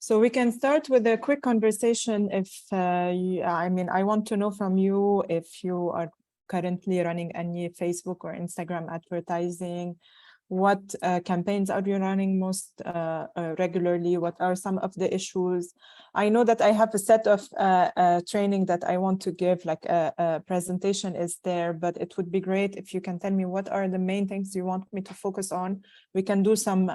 So we can start with a quick conversation. If I want to know from you if you are currently running any Facebook or Instagram advertising. What campaigns are you running most regularly? What are some of the issues? I know that I have a set of training that I want to give, like a presentation is there, but it would be great if you can tell me what are the main things you want me to focus on. We can do some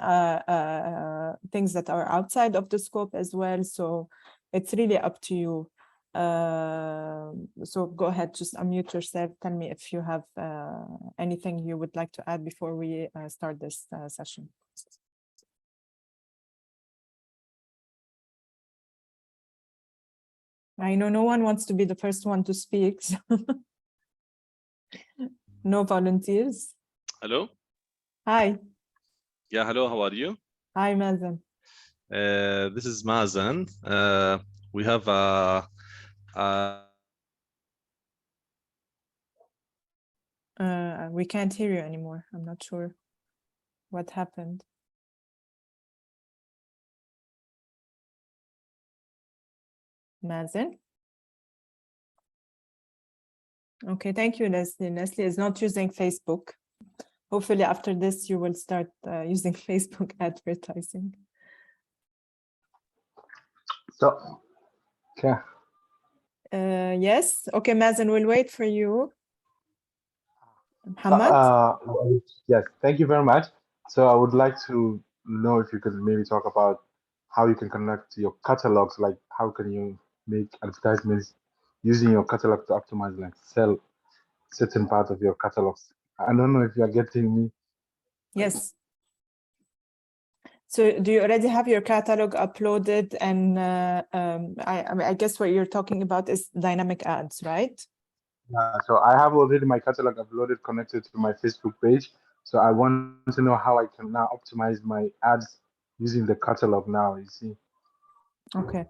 things that are outside of the scope as well. So it's really up to you. So go ahead, just unmute yourself. Tell me if you have anything you would like to add before we start this session. I know no one wants to be the first one to speak. So no volunteers. Hello. Hi. Yeah, hello. How are you? Hi, Mazen. This is Mazen. We have we can't hear you anymore. I'm not sure what happened. Mazen. Okay, thank you, Leslie. Leslie is not using Facebook. Hopefully after this, you will start using Facebook advertising. So, yeah. Yes. Okay, Mazen, we'll wait for you. Muhammad? Yes, thank you very much. So I would like to know if you could maybe talk about how you can connect your catalogs, like how can you make advertisements using your catalog to optimize, like sell certain part of your catalogs. I don't know if you're getting me. Yes. So do you already have your catalog uploaded? And I guess what you're talking about is dynamic ads, right? So I have already my catalog uploaded, connected to my Facebook page. So I want to know how I can now optimize my ads using the catalog now, you see. Okay.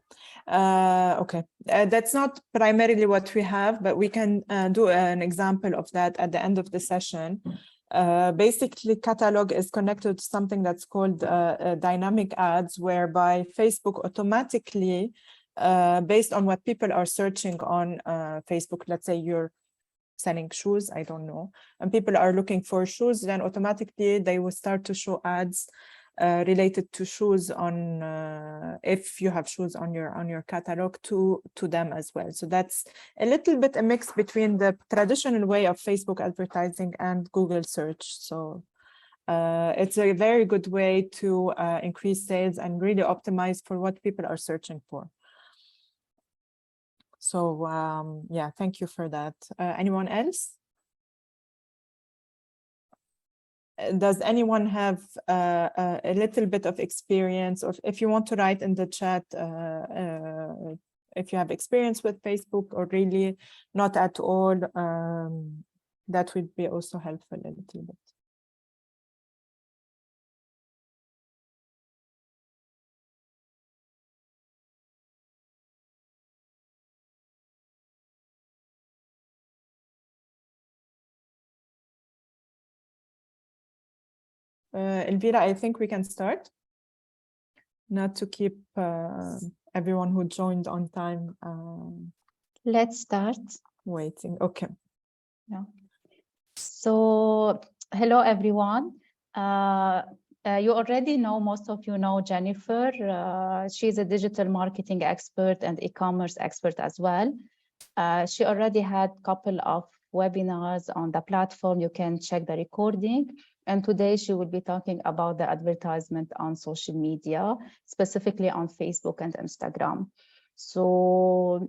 Okay. That's not primarily what we have, but we can do an example of that at the end of the session. Basically, catalog is connected to something that's called dynamic ads, whereby Facebook automatically, based on what people are searching on Facebook, let's say you're selling shoes, I don't know, and people are looking for shoes, then automatically they will start to show ads related to shoes on if you have shoes on your catalog to them as well. So that's a little bit a mix between the traditional way of Facebook advertising and Google search. So it's a very good way to increase sales and really optimize for what people are searching for. So yeah, thank you for that. Anyone else? Does anyone have a little bit of experience, or if you want to write in the chat, if you have experience with Facebook or really not at all, that would be also helpful a little bit. Elvira, I think we can start. Not to keep everyone who joined on time. Let's start. Waiting. Okay. Yeah. So, hello, everyone. You already know, most of you know Jennifer. She's a digital marketing expert and e-commerce expert as well. She already had a couple of webinars on the platform. You can check the recording. And today she will be talking about the advertisement on social media, specifically on Facebook and Instagram. So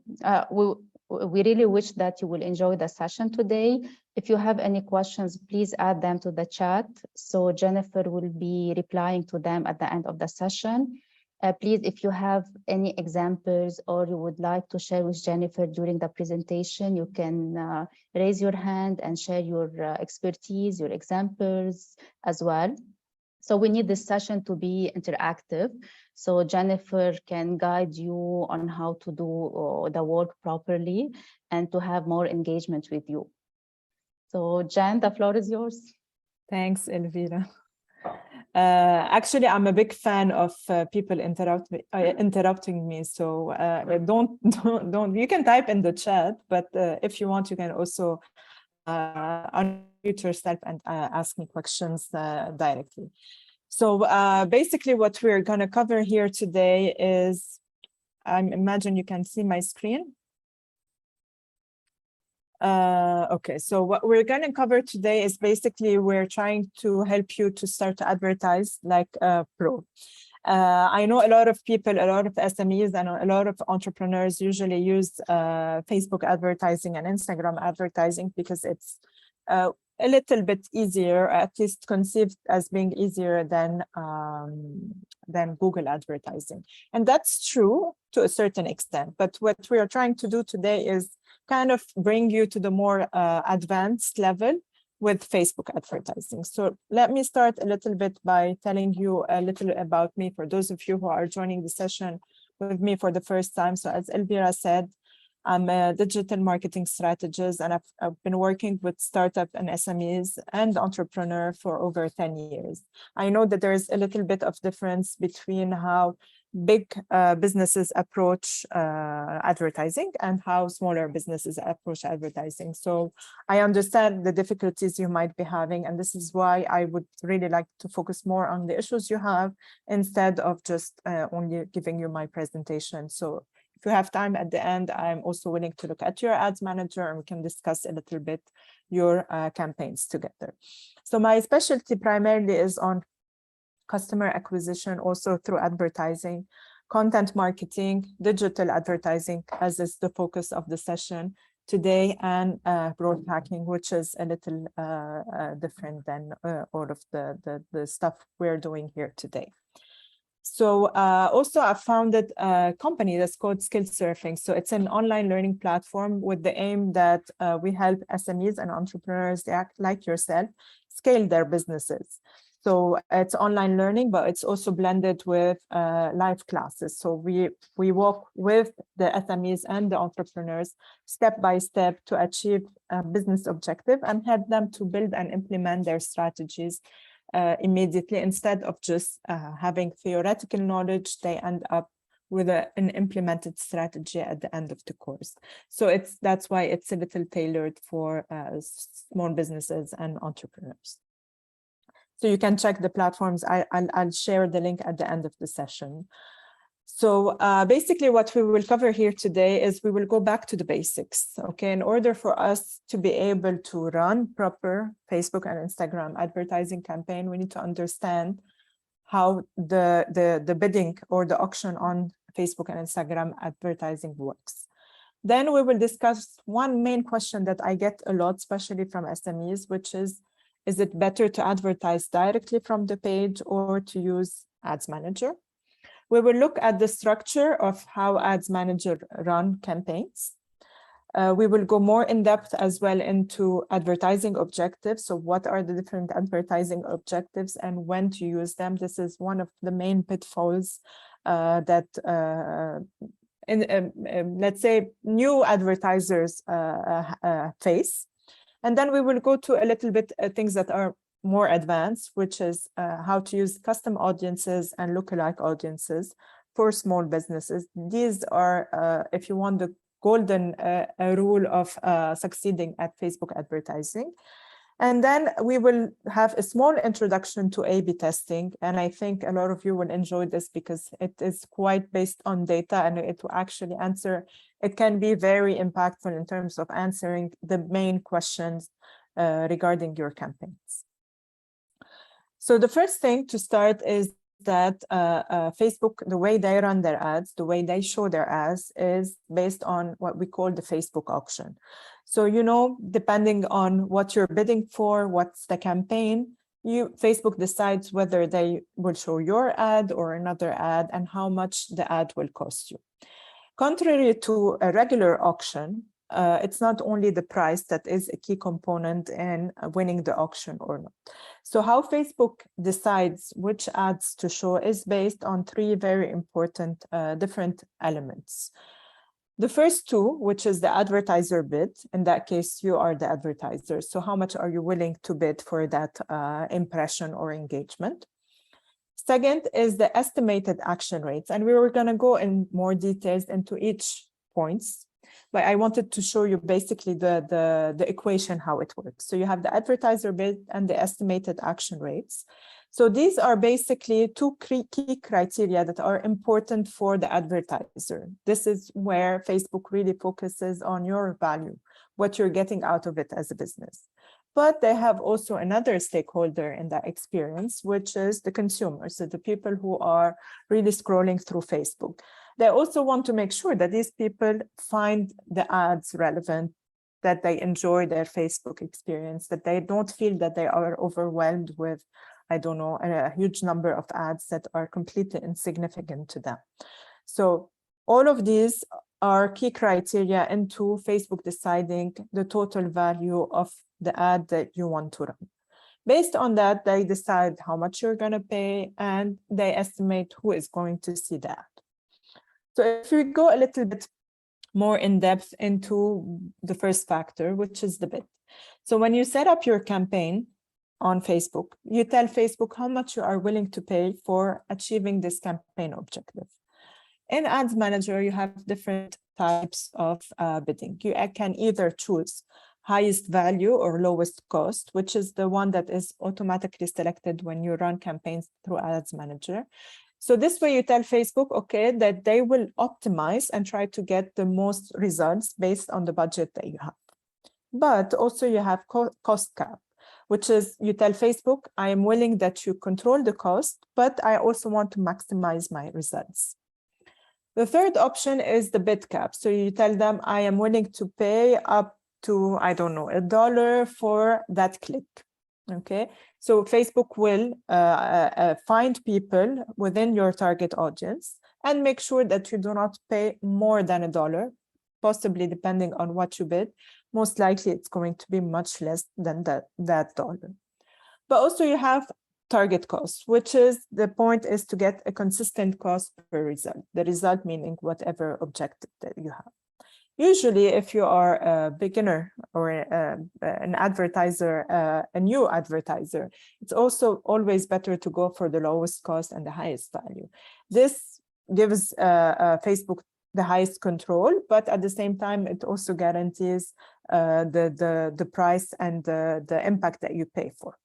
we really wish that you will enjoy the session today. If you have any questions, please add them to the chat. So Jennifer will be replying to them at the end of the session. Please, if you have any examples or you would like to share with Jennifer during the presentation, you can raise your hand and share your expertise, your examples as well. So we need this session to be interactive, so Jennifer can guide you on how to do the work properly and to have more engagement with you. So Jen, the floor is yours. Thanks, Elvira. Actually, I'm a big fan of people interrupting me. So don't. You can type in the chat, but if you want, you can also unmute yourself and ask me questions directly. So basically, what we're going to cover here today is, I imagine you can see my screen. Okay, so what we're going to cover today is basically we're trying to help you to start to advertise like a pro. I know a lot of people, a lot of SMEs and a lot of entrepreneurs usually use Facebook advertising and Instagram advertising because it's a little bit easier, at least conceived as being easier than Google advertising. And that's true to a certain extent. But what we are trying to do today is kind of bring you to the more advanced level with Facebook advertising. So let me start a little bit by telling you a little about me for those of you who are joining the session with me for the first time. So as Elvira said, I'm a digital marketing strategist, and I've been working with startup and SMEs and entrepreneur for over 10 years. I know that there is a little bit of difference between how big businesses approach advertising and how smaller businesses approach advertising. So I understand the difficulties you might be having, and this is why I would really like to focus more on the issues you have instead of just only giving you my presentation. So if you have time at the end, I'm also willing to look at your ads manager and we can discuss a little bit your campaigns together. So my specialty primarily is on customer acquisition, also through advertising, content marketing, digital advertising, as is the focus of the session today, and growth hacking, which is a little different than all of the stuff we're doing here today. So also I founded a company that's called Skill Surfing. So it's an online learning platform with the aim that we help SMEs and entrepreneurs like yourself scale their businesses. So it's online learning, but it's also blended with live classes. So we work with the SMEs and the entrepreneurs step by step to achieve a business objective and help them to build and implement their strategies immediately. Instead of just having theoretical knowledge, they end up with an implemented strategy at the end of the course. So that's why it's a little tailored for small businesses and entrepreneurs. So you can check the platforms. I'll share the link at the end of the session. So basically what we will cover here today is we will go back to the basics, okay? In order for us to be able to run proper Facebook and Instagram advertising campaign, we need to understand how the bidding or the auction on Facebook and Instagram advertising works. Then we will discuss one main question that I get a lot, especially from SMEs, which is it better to advertise directly from the page or to use Ads Manager? We will look at the structure of how Ads Manager run campaigns. We will go more in depth as well into advertising objectives. So what are the different advertising objectives and when to use them? This is one of the main pitfalls that let's say new advertisers face. And then we will go to a little bit things that are more advanced, which is how to use custom audiences and lookalike audiences for small businesses. These are, if you want, the golden rule of succeeding at Facebook advertising. And then we will have a small introduction to A/B testing. And I think a lot of you will enjoy this because it is quite based on data and it will actually answer. It can be very impactful in terms of answering the main questions regarding your campaigns. So the first thing to start is that Facebook, the way they run their ads, the way they show their ads is based on what we call the Facebook auction. So, you know, depending on what you're bidding for, what's the campaign, Facebook decides whether they will show your ad or another ad and how much the ad will cost you. Contrary to a regular auction, it's not only the price that is a key component in winning the auction or not. So how Facebook decides which ads to show is based on three very important different elements. The first two, which is the advertiser bid, in that case, you are the advertiser. So how much are you willing to bid for that impression or engagement? Second is the estimated action rates. And we were going to go in more details into each points, but I wanted to show you basically the equation, how it works. So you have the advertiser bid and the estimated action rates. So these are basically two key criteria that are important for the advertiser. This is where Facebook really focuses on your value, what you're getting out of it as a business. But they have also another stakeholder in that experience, which is the consumers, so the people who are really scrolling through Facebook. They also want to make sure that these people find the ads relevant, that they enjoy their Facebook experience, that they don't feel that they are overwhelmed with, I don't know, a huge number of ads that are completely insignificant to them. So all of these are key criteria into Facebook deciding the total value of the ad that you want to run. Based on that, they decide how much you're going to pay, and they estimate who is going to see the ad. So if we go a little bit more in depth into the first factor, which is the bid. So when you set up your campaign on Facebook, you tell Facebook how much you are willing to pay for achieving this campaign objective. In Ads Manager, you have different types of bidding. You can either choose highest value or lowest cost, which is the one that is automatically selected when you run campaigns through Ads Manager. So this way you tell Facebook, okay, that they will optimize and try to get the most results based on the budget that you have. But also you have cost cap, which is you tell Facebook, I am willing that you control the cost, but I also want to maximize my results. The third option is the bid cap. So you tell them, I am willing to pay up to, I don't know, $1 for that click. Okay, so Facebook will find people within your target audience and make sure that you do not pay more than $1, possibly depending on what you bid. Most likely it's going to be much less than that dollar. But also you have target cost, which is the point is to get a consistent cost per result, the result meaning whatever objective that you have. Usually, if you are a beginner or an advertiser, a new advertiser, it's also always better to go for the lowest cost and the highest value. This gives Facebook the highest control, but at the same time, it also guarantees the price and the impact that you pay for.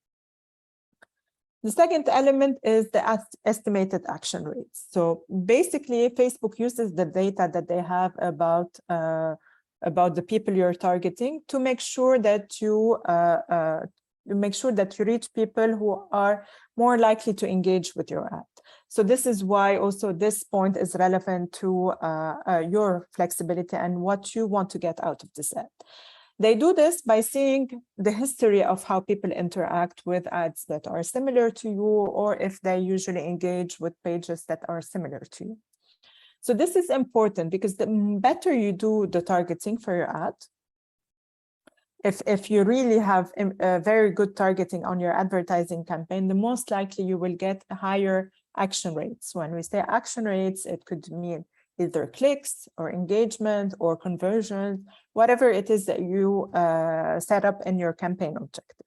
The second element is the estimated action rates. So basically, Facebook uses the data that they have about the people you're targeting to make sure that you reach people who are more likely to engage with your ad. So this is why also this point is relevant to your flexibility and what you want to get out of this ad. They do this by seeing the history of how people interact with ads that are similar to you, or if they usually engage with pages that are similar to you. So this is important because the better you do the targeting for your ad, if you really have a very good targeting on your advertising campaign, the most likely you will get higher action rates. When we say action rates, it could mean either clicks or engagement or conversion, whatever it is that you set up in your campaign objective.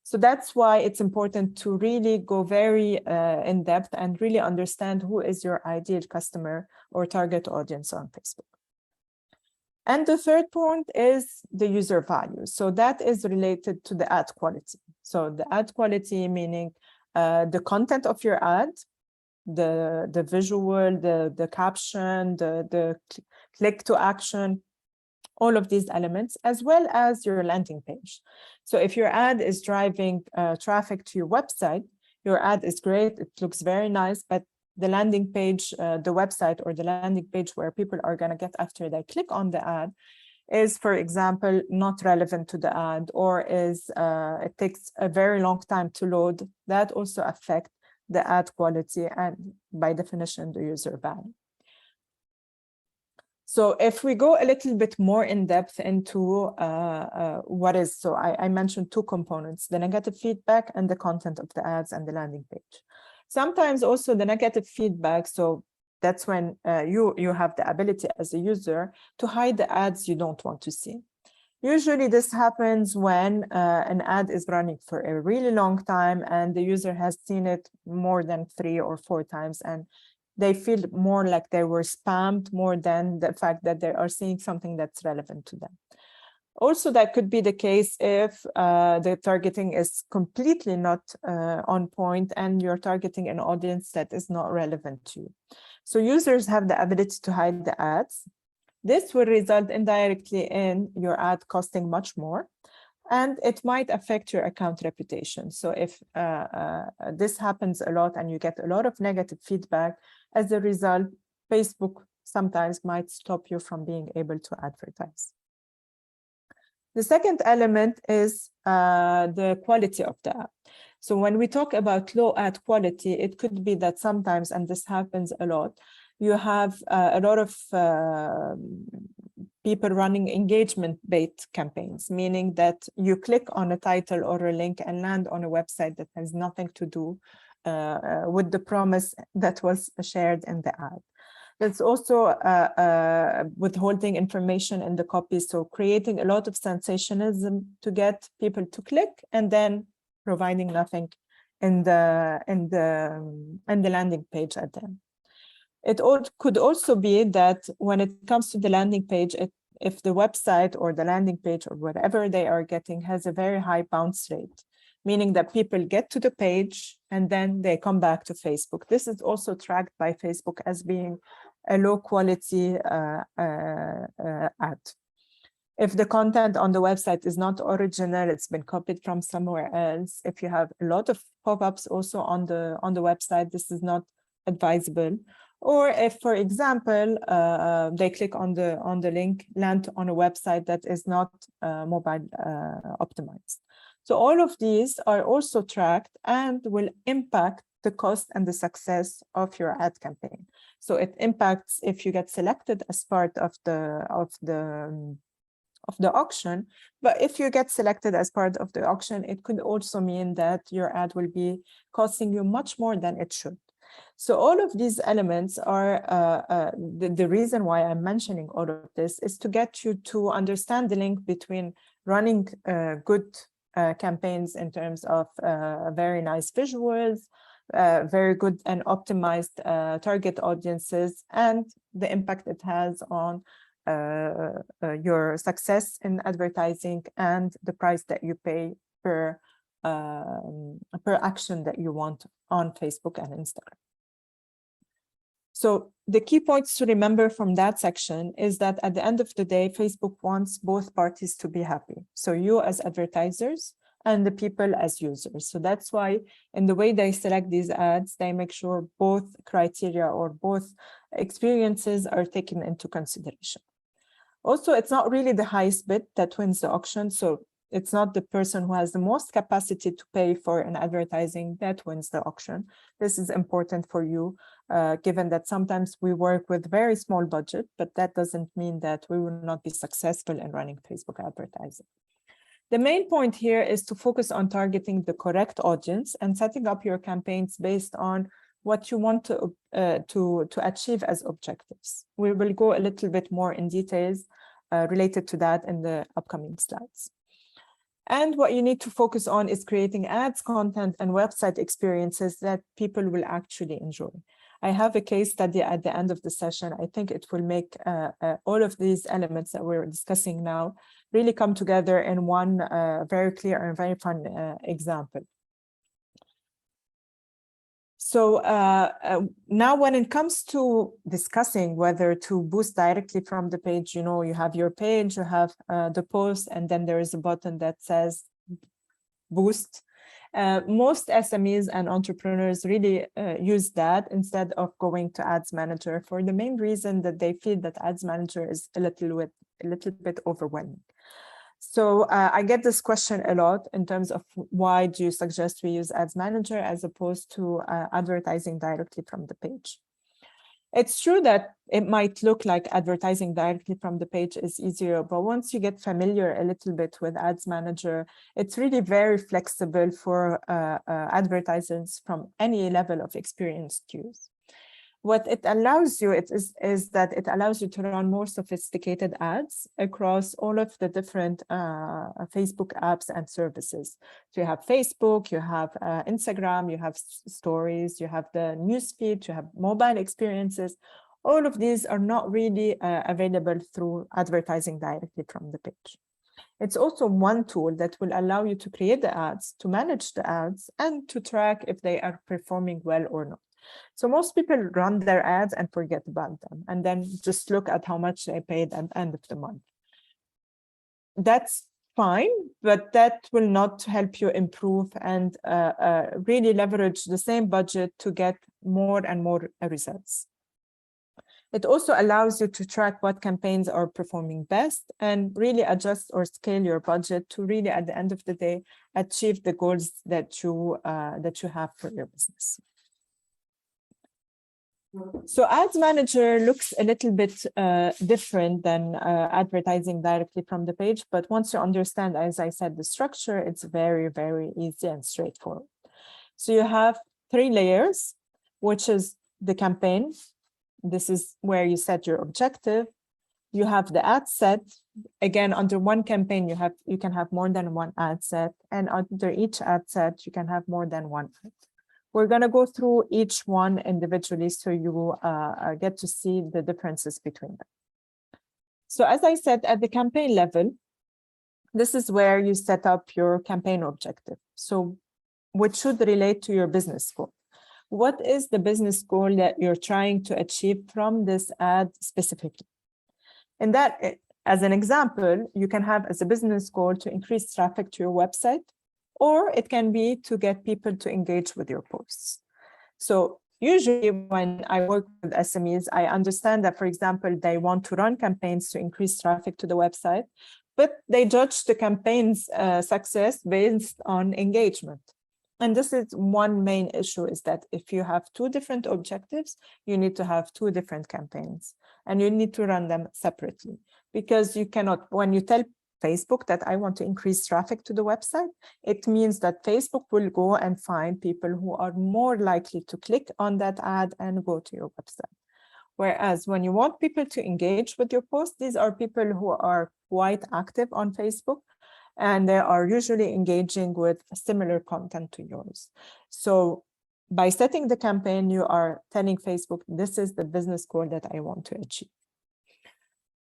So that's why it's important to really go very in depth and really understand who is your ideal customer or target audience on Facebook. And the third point is the user value. So that is related to the ad quality. So the ad quality meaning the content of your ad, the visual, the caption, the click to action, all of these elements, as well as your landing page. So if your ad is driving traffic to your website, your ad is great, it looks very nice, but the landing page, the website or the landing page where people are going to get after they click on the ad is, for example, not relevant to the ad, or is it takes a very long time to load. That also affects the ad quality and by definition, the user value. So if we go a little bit more in depth into what is, so I mentioned two components, the negative feedback and the content of the ads and the landing page. Sometimes also the negative feedback, so That's when you have the ability as a user to hide the ads you don't want to see. Usually this happens when an ad is running for a really long time and the user has seen it more than 3 or 4 times, and they feel more like they were spammed more than the fact that they are seeing something that's relevant to them. Also, that could be the case if the targeting is completely not on point and you're targeting an audience that is not relevant to you. So users have the ability to hide the ads. This will result indirectly in your ad costing much more, and it might affect your account reputation. So if this happens a lot and you get a lot of negative feedback, as a result, Facebook sometimes might stop you from being able to advertise. The second element is the quality of the ad. So when we talk about low ad quality, it could be that sometimes, and this happens a lot, you have a lot of people running engagement-based campaigns, meaning that you click on a title or a link and land on a website that has nothing to do with the promise that was shared in the ad. It's also withholding information in the copy, so creating a lot of sensationalism to get people to click and then providing nothing in the landing page at the end. It could also be that when it comes to the landing page, if the website or the landing page or whatever they are getting has a very high bounce rate, meaning that people get to the page and then they come back to Facebook. This is also tracked by Facebook as being a low quality ad. If the content on the website is not original, it's been copied from somewhere else. If you have a lot of pop-ups also on the website, this is not advisable. Or if, for example, they click on the link, land on a website that is not mobile optimized. So all of these are also tracked and will impact the cost and the success of your ad campaign. So it impacts if you get selected as part of the auction, but if you get selected as part of the auction, it could also mean that your ad will be costing you much more than it should. So all of these elements are the reason why I'm mentioning all of this is to get you to understand the link between running good campaigns in terms of very nice visuals, very good and optimized target audiences, and the impact it has on your success in advertising and the price that you pay per action that you want on Facebook and Instagram. So the key points to remember from that section is that at the end of the day, Facebook wants both parties to be happy. So you as advertisers and the people as users. So that's why in the way they select these ads, they make sure both criteria or both experiences are taken into consideration. Also, it's not really the highest bid that wins the auction. So it's not the person who has the most capacity to pay for an advertising that wins the auction. This is important for you, given that sometimes we work with very small budget, but that doesn't mean that we will not be successful in running Facebook advertising. The main point here is to focus on targeting the correct audience and setting up your campaigns based on what you want to achieve as objectives. We will go a little bit more in details related to that in the upcoming slides. And what you need to focus on is creating ads, content, and website experiences that people will actually enjoy. I have a case study at the end of the session. I think it will make all of these elements that we're discussing now really come together in one very clear and very fun example. So now when it comes to discussing whether to boost directly from the page, you know, you have your page, you have the post, and then there is a button that says boost. Most SMEs and entrepreneurs really use that instead of going to Ads Manager for the main reason that they feel that Ads Manager is a little bit overwhelming. So I get this question a lot in terms of why do you suggest we use Ads Manager as opposed to advertising directly from the page. It's true that it might look like advertising directly from the page is easier, but once you get familiar a little bit with Ads Manager, it's really very flexible for advertisers from any level of experience to use. What it allows you is that it allows you to run more sophisticated ads across all of the different Facebook apps and services. So you have Facebook, you have Instagram, you have stories, you have the newsfeed, you have mobile experiences. All of these are not really available through advertising directly from the page. It's also one tool that will allow you to create the ads, to manage the ads, and to track if they are performing well or not. So most people run their ads and forget about them, and then just look at how much they paid at the end of the month. That's fine, but that will not help you improve and really leverage the same budget to get more and more results. It also allows you to track what campaigns are performing best and really adjust or scale your budget to really, at the end of the day, achieve the goals that you have for your business. So Ads Manager looks a little bit different than advertising directly from the page, but once you understand, as I said, the structure, it's very, very easy and straightforward. So you have 3 layers, which is the campaign. This is where you set your objective. You have the ad set. Again, under one campaign, you can have more than one ad set, and under each ad set, you can have more than one ad. We're going to go through each one individually so you get to see the differences between them. So as I said, at the campaign level, this is where you set up your campaign objective. So which should relate to your business goal. What is the business goal that you're trying to achieve from this ad specifically? And that, as an example, you can have as a business goal to increase traffic to your website, or it can be to get people to engage with your posts. So usually when I work with SMEs, I understand that, for example, they want to run campaigns to increase traffic to the website, but they judge the campaign's success based on engagement. And this is one main issue, is that if you have 2 different objectives, you need to have 2 different campaigns, and you need to run them separately, because you cannot, when you tell Facebook that I want to increase traffic to the website, it means that Facebook will go and find people who are more likely to click on that ad and go to your website. Whereas when you want people to engage with your post, these are people who are quite active on Facebook, and they are usually engaging with similar content to yours. So by setting the campaign, you are telling Facebook, this is the business goal that I want to achieve.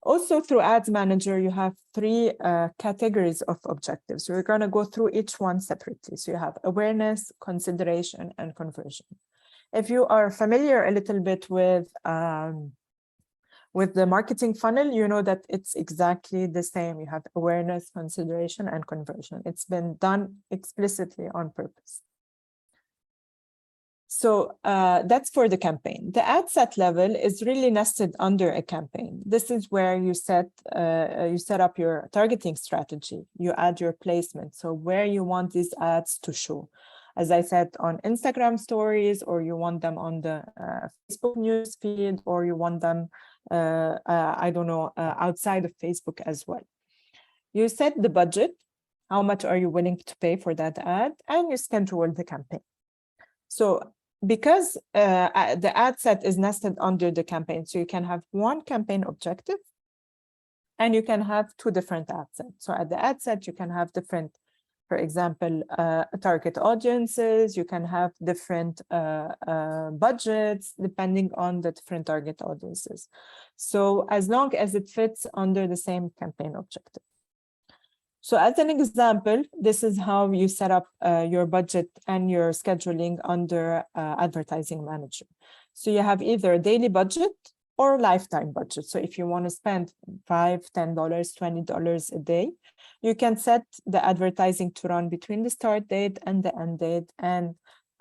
Also, through Ads Manager, you have 3 categories of objectives. We're going to go through each one separately. So you have awareness, consideration, and conversion. If you are familiar a little bit with the marketing funnel, you know that it's exactly the same. You have awareness, consideration, and conversion. It's been done explicitly on purpose. So that's for the campaign. The ad set level is really nested under a campaign. This is where you set up your targeting strategy. You add your placement. So where you want these ads to show. As I said, on Instagram stories, or you want them on the Facebook news feed, or you want them, I don't know, outside of Facebook as well. You set the budget, how much are you willing to pay for that ad, and you schedule the campaign. So because the ad set is nested under the campaign, so you can have one campaign objective, and you can have 2 different ad sets. So at the ad set, you can have different, for example, target audiences. You can have different budgets depending on the different target audiences. So as long as it fits under the same campaign objective. So as an example, this is how you set up your budget and your scheduling under Advertising Manager. So you have either a daily budget or lifetime budget. So if you want to spend $5, $10, $20 a day, you can set the advertising to run between the start date and the end date and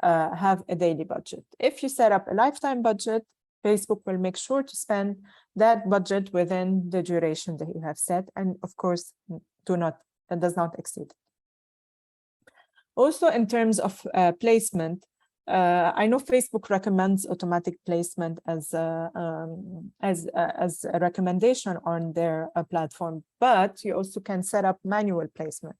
have a daily budget. If you set up a lifetime budget, Facebook will make sure to spend that budget within the duration that you have set, and of course, does not exceed. Also, in terms of placement, I know Facebook recommends automatic placement as a recommendation on their platform, but you also can set up manual placement.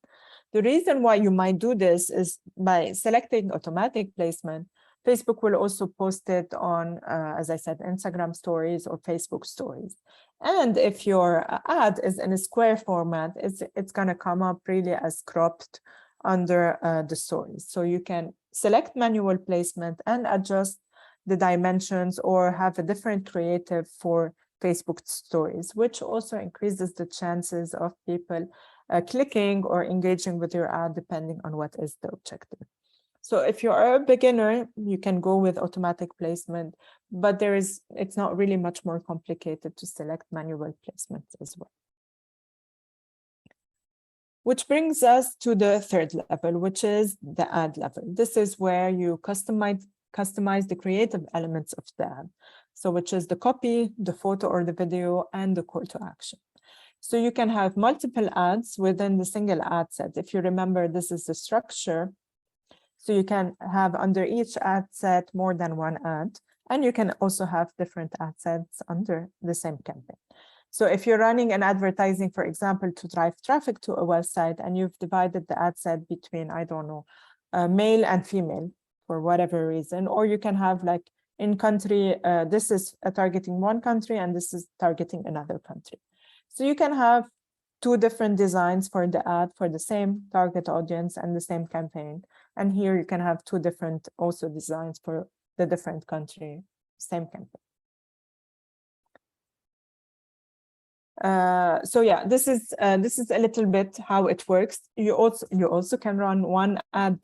The reason why you might do this is by selecting automatic placement, Facebook will also post it on, as I said, Instagram stories or Facebook stories. And if your ad is in a square format, it's going to come up really as cropped under the stories. So you can select manual placement and adjust the dimensions or have a different creative for Facebook stories, which also increases the chances of people clicking or engaging with your ad, depending on what is the objective. So if you are a beginner, you can go with automatic placement, but it's not really much more complicated to select manual placements as well. Which brings us to the third level, which is the ad level. This is where you customize the creative elements of the ad. So which is the copy, the photo or the video, and the call to action. So you can have multiple ads within the single ad set. If you remember, this is the structure. So you can have under each ad set more than one ad, and you can also have different ad sets under the same campaign. So if you're running an advertising, for example, to drive traffic to a website, and you've divided the ad set between, I don't know, male and female for whatever reason, or you can have like in country, this is targeting one country and this is targeting another country. So you can have two different designs for the ad for the same target audience and the same campaign. And here you can have two different also designs for the different country, same campaign. So yeah, this is a little bit how it works. You also can run one ad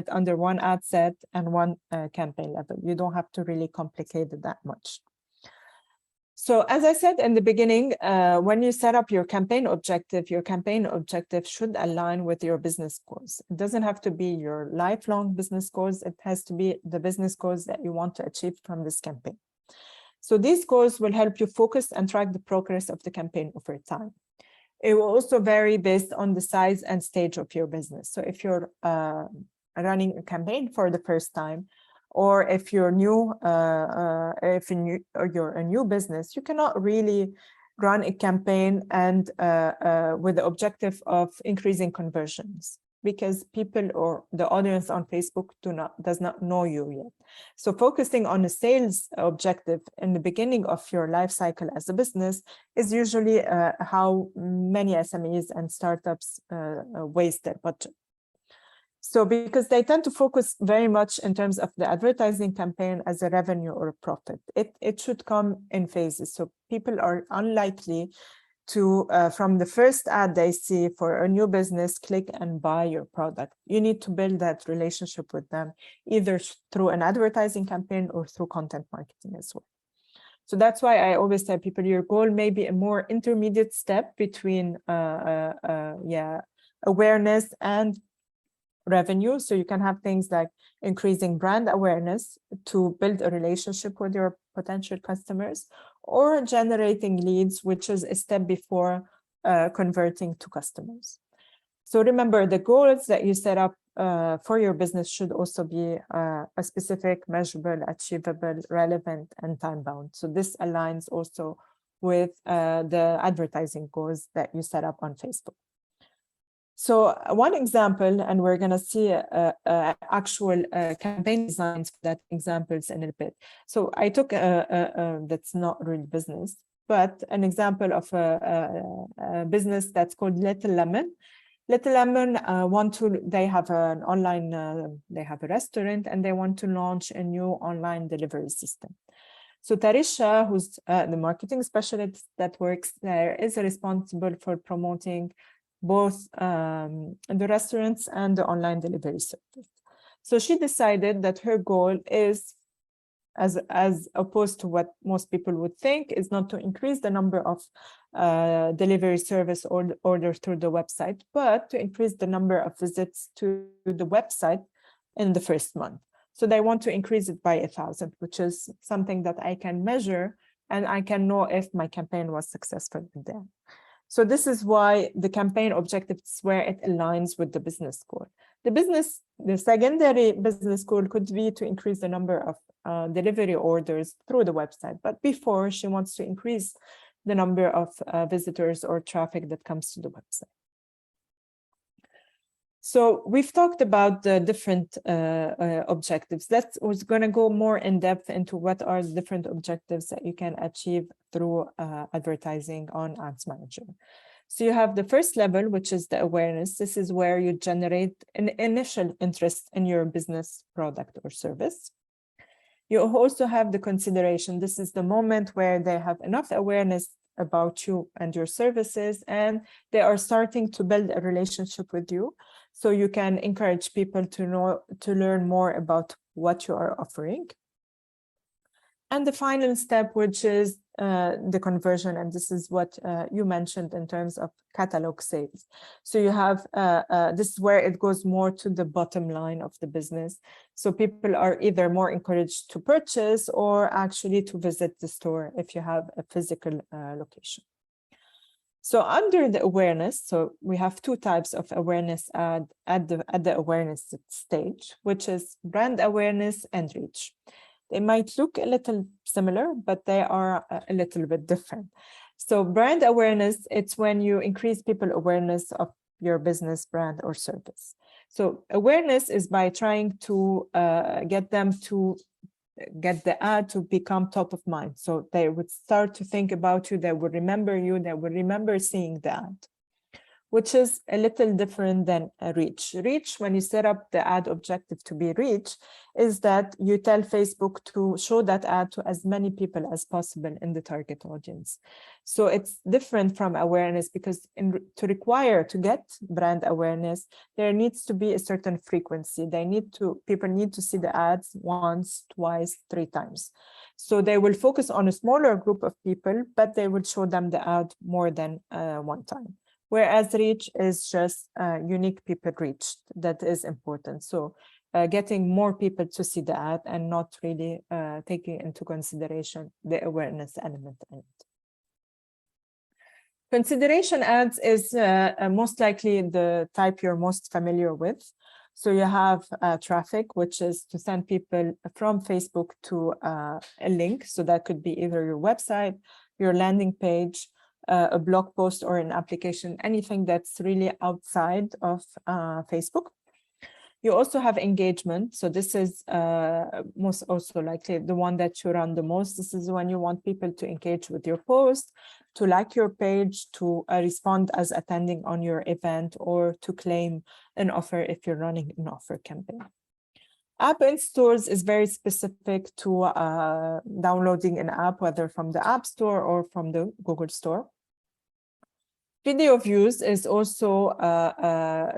under one ad set and one campaign level. You don't have to really complicate it that much. So as I said in the beginning, when you set up your campaign objective should align with your business goals. It doesn't have to be your lifelong business goals. It has to be the business goals that you want to achieve from this campaign. So these goals will help you focus and track the progress of the campaign over time. It will also vary based on the size and stage of your business. So if you're running a campaign for the first time, or if you're new, you're a new business, you cannot really run a campaign and with the objective of increasing conversions, because people or the audience on Facebook does not know you yet. So focusing on a sales objective in the beginning of your life cycle as a business is usually how many SMEs and startups waste their budget. So because they tend to focus very much in terms of the advertising campaign as a revenue or a profit, it should come in phases. So people are unlikely to, from the first ad they see for a new business, click and buy your product. You need to build that relationship with them, either through an advertising campaign or through content marketing as well. So that's why I always tell people your goal may be a more intermediate step between awareness and revenue. So you can have things like increasing brand awareness to build a relationship with your potential customers, or generating leads, which is a step before converting to customers. So remember, the goals that you set up for your business should also be a specific, measurable, achievable, relevant, and time-bound. So this aligns also with the advertising goals that you set up on Facebook. So one example, and we're going to see actual campaign designs for that examples in a bit. So I took that's not really business, but an example of a business that's called Little Lemon. Little Lemon they have an online, they have a restaurant, and they want to launch a new online delivery system. So Tarisha, who's the marketing specialist that works there, is responsible for promoting both the restaurants and the online delivery service. So she decided that her goal is, as opposed to what most people would think, is not to increase the number of delivery service orders through the website, but to increase the number of visits to the website in the first month. So they want to increase it by 1,000, which is something that I can measure, and I can know if my campaign was successful with them. So this is why the campaign objective is where it aligns with the business goal. The secondary business goal could be to increase the number of delivery orders through the website. But before, she wants to increase the number of visitors or traffic that comes to the website. So we've talked about the different objectives. We're going to go more in depth into what are the different objectives that you can achieve through advertising on Ads Manager. So you have the first level, which is the awareness. This is where you generate an initial interest in your business, product, or service. You also have the consideration. This is the moment where they have enough awareness about you and your services, and they are starting to build a relationship with you. So you can encourage people to learn more about what you are offering. And the final step, which is the conversion, and this is what you mentioned in terms of catalog sales. So you have, this is where it goes more to the bottom line of the business. So people are either more encouraged to purchase or actually to visit the store if you have a physical location. So under the awareness, so we have two types of awareness at the awareness stage, which is brand awareness and reach. They might look a little similar, but they are a little bit different. So brand awareness, it's when you increase people awareness of your business, brand, or service. So awareness is by trying to get them to get the ad to become top of mind. So they would start to think about you, they would remember you, they would remember seeing the ad, which is a little different than a reach. Reach, when you set up the ad objective to be reach, is that you tell Facebook to show that ad to as many people as possible in the target audience. So it's different from awareness, because to get brand awareness, there needs to be a certain frequency. People need to see the ads once, twice, 3 times. So they will focus on a smaller group of people, but they will show them the ad more than one time. Whereas reach is just unique people reached that is important. So getting more people to see the ad and not really taking into consideration the awareness element in it. Consideration ads is most likely the type you're most familiar with. So you have traffic, which is to send people from Facebook to a link. So that could be either your website, your landing page, a blog post, or an application, anything that's really outside of Facebook. You also have engagement. So this is most also likely the one that you run the most. This is when you want people to engage with your post, to like your page, to respond as attending on your event, or to claim an offer if you're running an offer campaign. App in stores is very specific to downloading an app, whether from the App Store or from the Google Store. Video views is also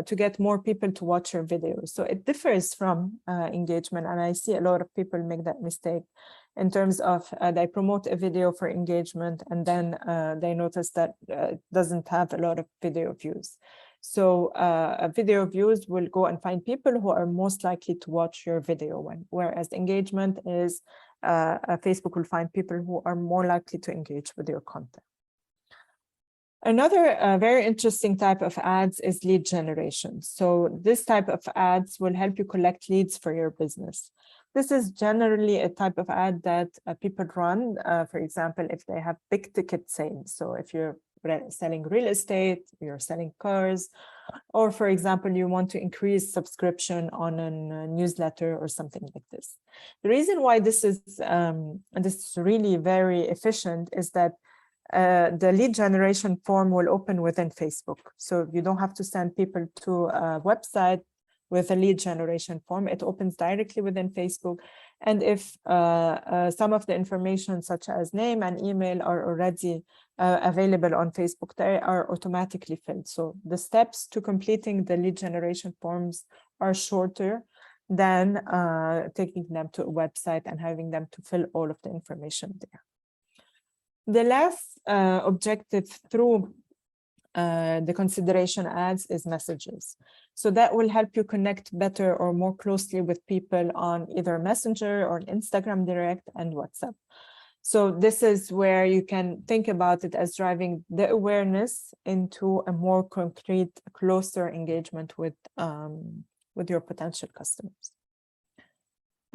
to get more people to watch your videos. So it differs from engagement, and I see a lot of people make that mistake in terms of they promote a video for engagement, and then they notice that it doesn't have a lot of video views. So video views will go and find people who are most likely to watch your video one, whereas engagement is Facebook will find people who are more likely to engage with your content. Another very interesting type of ads is lead generation. So this type of ads will help you collect leads for your business. This is generally a type of ad that people run, for example, if they have big ticket sales. So if you're selling real estate, you're selling cars, or for example, you want to increase subscription on a newsletter or something like this. The reason why this is really very efficient is that the lead generation form will open within Facebook. So you don't have to send people to a website with a lead generation form. It opens directly within Facebook. And if some of the information such as name and email are already available on Facebook, they are automatically filled. So the steps to completing the lead generation forms are shorter than taking them to a website and having them to fill all of the information there. The last objective through the consideration ads is messages. So that will help you connect better or more closely with people on either Messenger or Instagram Direct and WhatsApp. So this is where you can think about it as driving the awareness into a more concrete, closer engagement with your potential customers.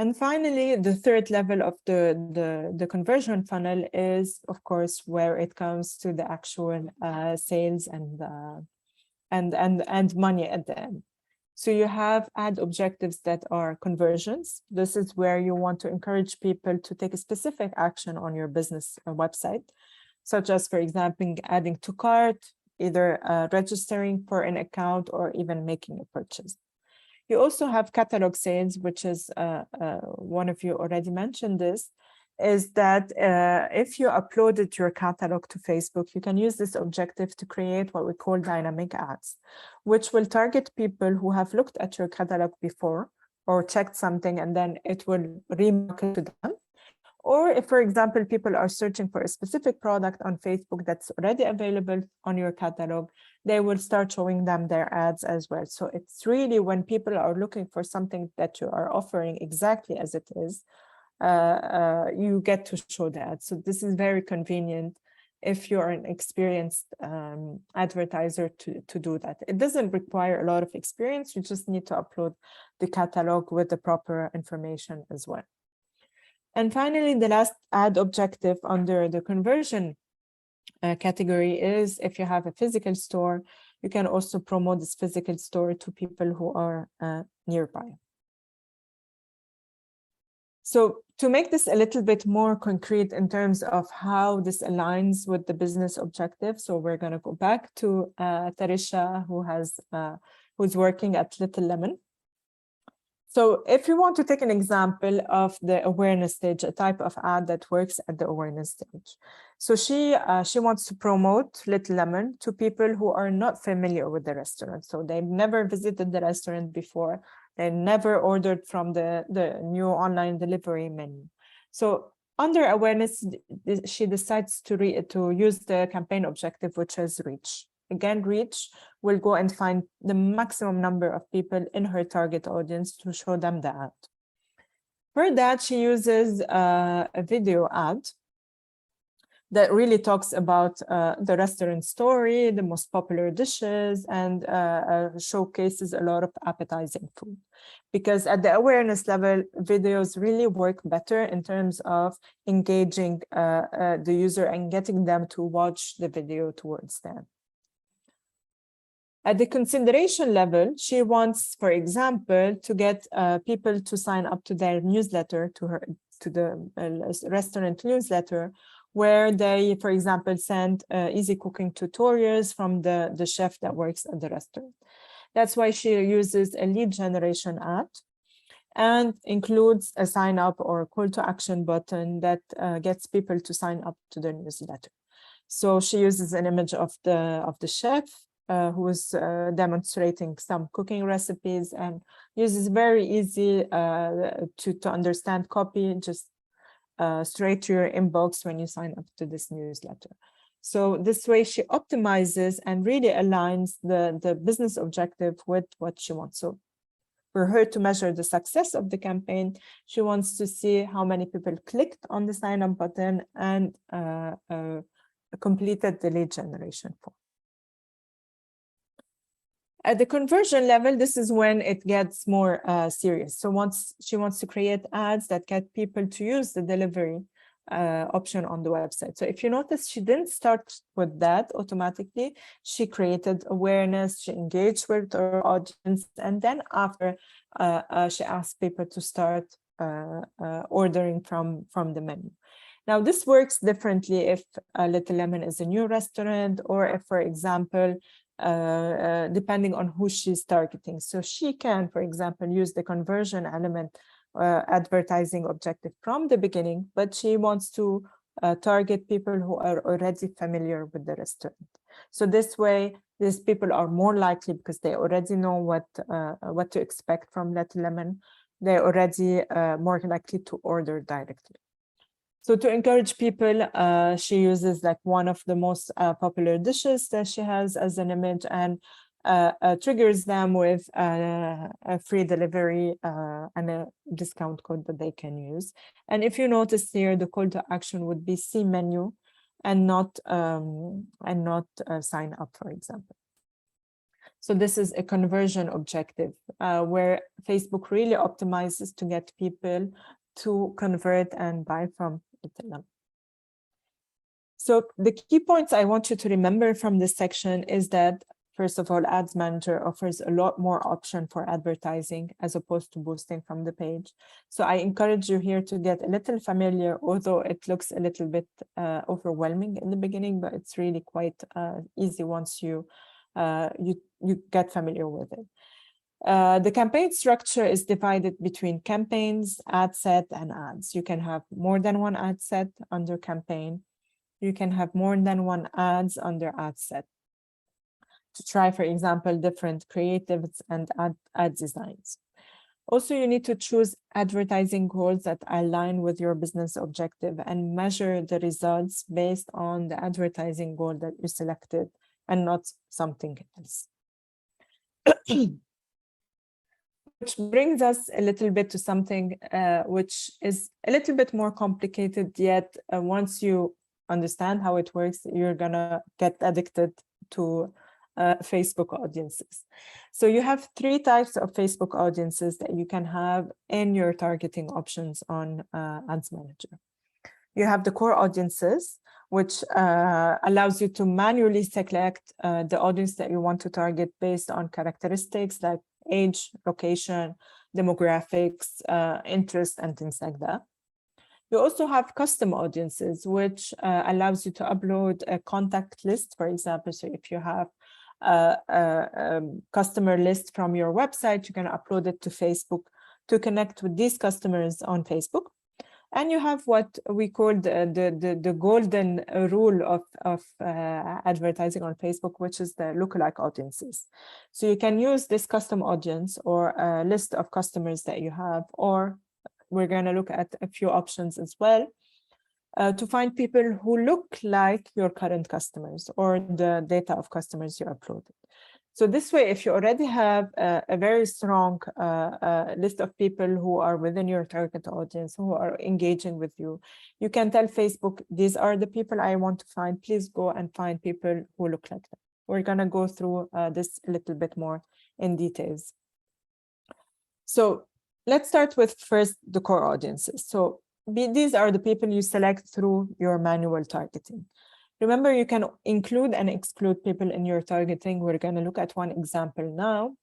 And finally, the third level of the conversion funnel is, of course, where it comes to the actual sales and money at the end. So you have ad objectives that are conversions. This is where you want to encourage people to take a specific action on your business website, such as, for example, adding to cart, either registering for an account or even making a purchase. You also have catalog sales, which is one of you already mentioned this, is that if you uploaded your catalog to Facebook, you can use this objective to create what we call dynamic ads, which will target people who have looked at your catalog before or checked something, and then it will remarket to them. Or if, for example, people are searching for a specific product on Facebook that's already available on your catalog, they will start showing them their ads as well. So it's really when people are looking for something that you are offering exactly as it is, you get to show the ads. So this is very convenient if you're an experienced advertiser to do that. It doesn't require a lot of experience. You just need to upload the catalog with the proper information as well. And finally, the last ad objective under the conversion category is if you have a physical store, you can also promote this physical store to people who are nearby. So to make this a little bit more concrete in terms of how this aligns with the business objective, so we're going to go back to Tarisha, who's working at Little Lemon. So if you want to take an example of the awareness stage, a type of ad that works at the awareness stage. So she wants to promote Little Lemon to people who are not familiar with the restaurant. So they've never visited the restaurant before. They never ordered from the new online delivery menu. So under awareness, she decides to use the campaign objective, which is reach. Again, reach will go and find the maximum number of people in her target audience to show them the ad. For that, she uses a video ad that really talks about the restaurant story, the most popular dishes, and showcases a lot of appetizing food. Because at the awareness level, videos really work better in terms of engaging the user and getting them to watch the video towards them. At the consideration level, she wants, for example, to get people to sign up to their newsletter, to the restaurant newsletter, where they, for example, send easy cooking tutorials from the chef that works at the restaurant. That's why she uses a lead generation ad and includes a sign up or call to action button that gets people to sign up to the newsletter. So she uses an image of the chef who is demonstrating some cooking recipes and uses very easy to understand copy, just straight to your inbox when you sign up to this newsletter. So this way she optimizes and really aligns the business objective with what she wants. So for her to measure the success of the campaign, she wants to see how many people clicked on the sign up button and completed the lead generation form. At the conversion level, this is when it gets more serious. So once she wants to create ads that get people to use the delivery option on the website. So if you notice, she didn't start with that automatically. She created awareness, she engaged with her audience, and then after she asked people to start ordering from the menu. Now, this works differently if Little Lemon is a new restaurant, or if, for example, depending on who she's targeting. So she can, for example, use the conversion element advertising objective from the beginning, but she wants to target people who are already familiar with the restaurant. So this way, these people are more likely, because they already know what to expect from Little Lemon, they're already more likely to order directly. So to encourage people, she uses like one of the most popular dishes that she has as an image, and triggers them with a free delivery and a discount code that they can use. And if you notice here, the call to action would be see menu and not sign up, for example. So this is a conversion objective where Facebook really optimizes to get people to convert and buy from Little Lemon. So the key points I want you to remember from this section is that first of all, Ads Manager offers a lot more option for advertising as opposed to boosting from the page. So I encourage you here to get a little familiar, although it looks a little bit overwhelming in the beginning, but it's really quite easy once you get familiar with it. The campaign structure is divided between campaigns, ad set, and ads. You can have more than one ad set under campaign. You can have more than one ads under ad set to try, for example, different creatives and ad designs. Also, you need to choose advertising goals that align with your business objective and measure the results based on the advertising goal that you selected and not something else. Which brings us a little bit to something which is a little bit more complicated, yet once you understand how it works, you're gonna get addicted to Facebook audiences. So you have 3 types of Facebook audiences that you can have in your targeting options on Ads Manager. You have the core audiences, which allows you to manually select the audience that you want to target based on characteristics like age, location, demographics, interest, and things like that. You also have custom audiences, which allows you to upload a contact list, for example. So if you have a customer list from your website, you can upload it to Facebook to connect with these customers on Facebook. And you have what we call the golden rule of advertising on Facebook, which is the lookalike audiences. So you can use this custom audience or a list of customers that you have, or we're going to look at a few options as well to find people who look like your current customers or the data of customers you uploaded. So this way, if you already have a very strong list of people who are within your target audience, who are engaging with you, you can tell Facebook, these are the people I want to find. Please go and find people who look like them. We're going to go through this a little bit more in details. So let's start with first the core audiences. So these are the people you select through your manual targeting. Remember, you can include and exclude people in your targeting. We're going to look at one example now.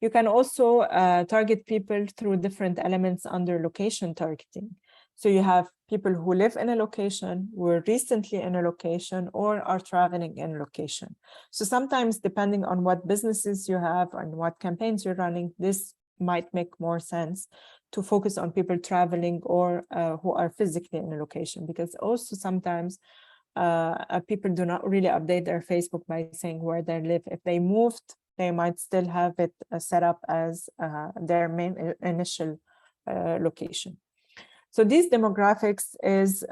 You can also target people through different elements under location targeting. So you have people who live in a location, were recently in a location, or are traveling in a location. So sometimes, depending on what businesses you have and what campaigns you're running, this might make more sense to focus on people traveling or who are physically in a location, because also sometimes people do not really update their Facebook by saying where they live. If they moved, they might still have it set up as their main initial location. So these demographics is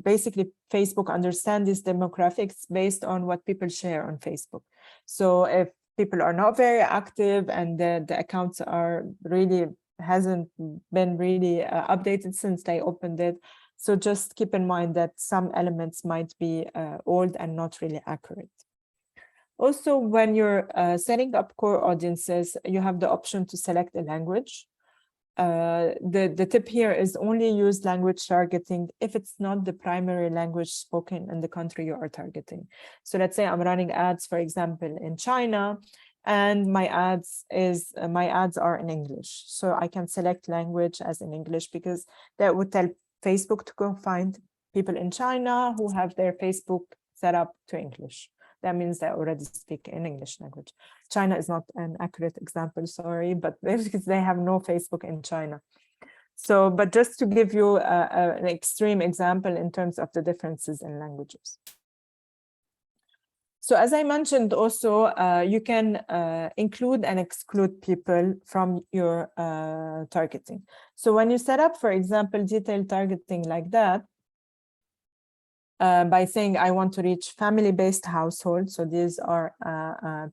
basically Facebook understands these demographics based on what people share on Facebook. So if people are not very active and the accounts are really hasn't been really updated since they opened it, so just keep in mind that some elements might be old and not really accurate. Also, when you're setting up core audiences, you have the option to select a language. The tip here is only use language targeting if it's not the primary language spoken in the country you are targeting. So let's say I'm running ads, for example, in China, and my ads are in English. So I can select language as in English, because that would tell Facebook to go find people in China who have their Facebook set up to English. That means they already speak in English language. China is not an accurate example, sorry, but because they have no Facebook in China. So, but just to give you an extreme example in terms of the differences in languages. So as I mentioned also, you can include and exclude people from your targeting. So when you set up, for example, detailed targeting like that, by saying I want to reach family-based households. So these are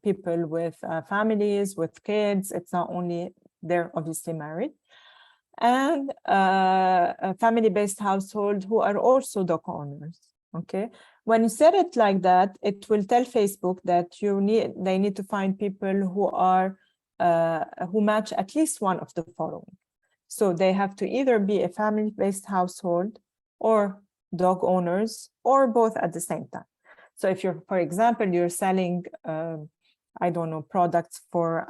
people with families, with kids. It's not only, they're obviously married. And a family-based household who are also dog owners, okay? When you set it like that, it will tell Facebook that they need to find people who are who match at least one of the following. So they have to either be a family-based household or dog owners, or both at the same time. So if you're, for example, you're selling I don't know, products for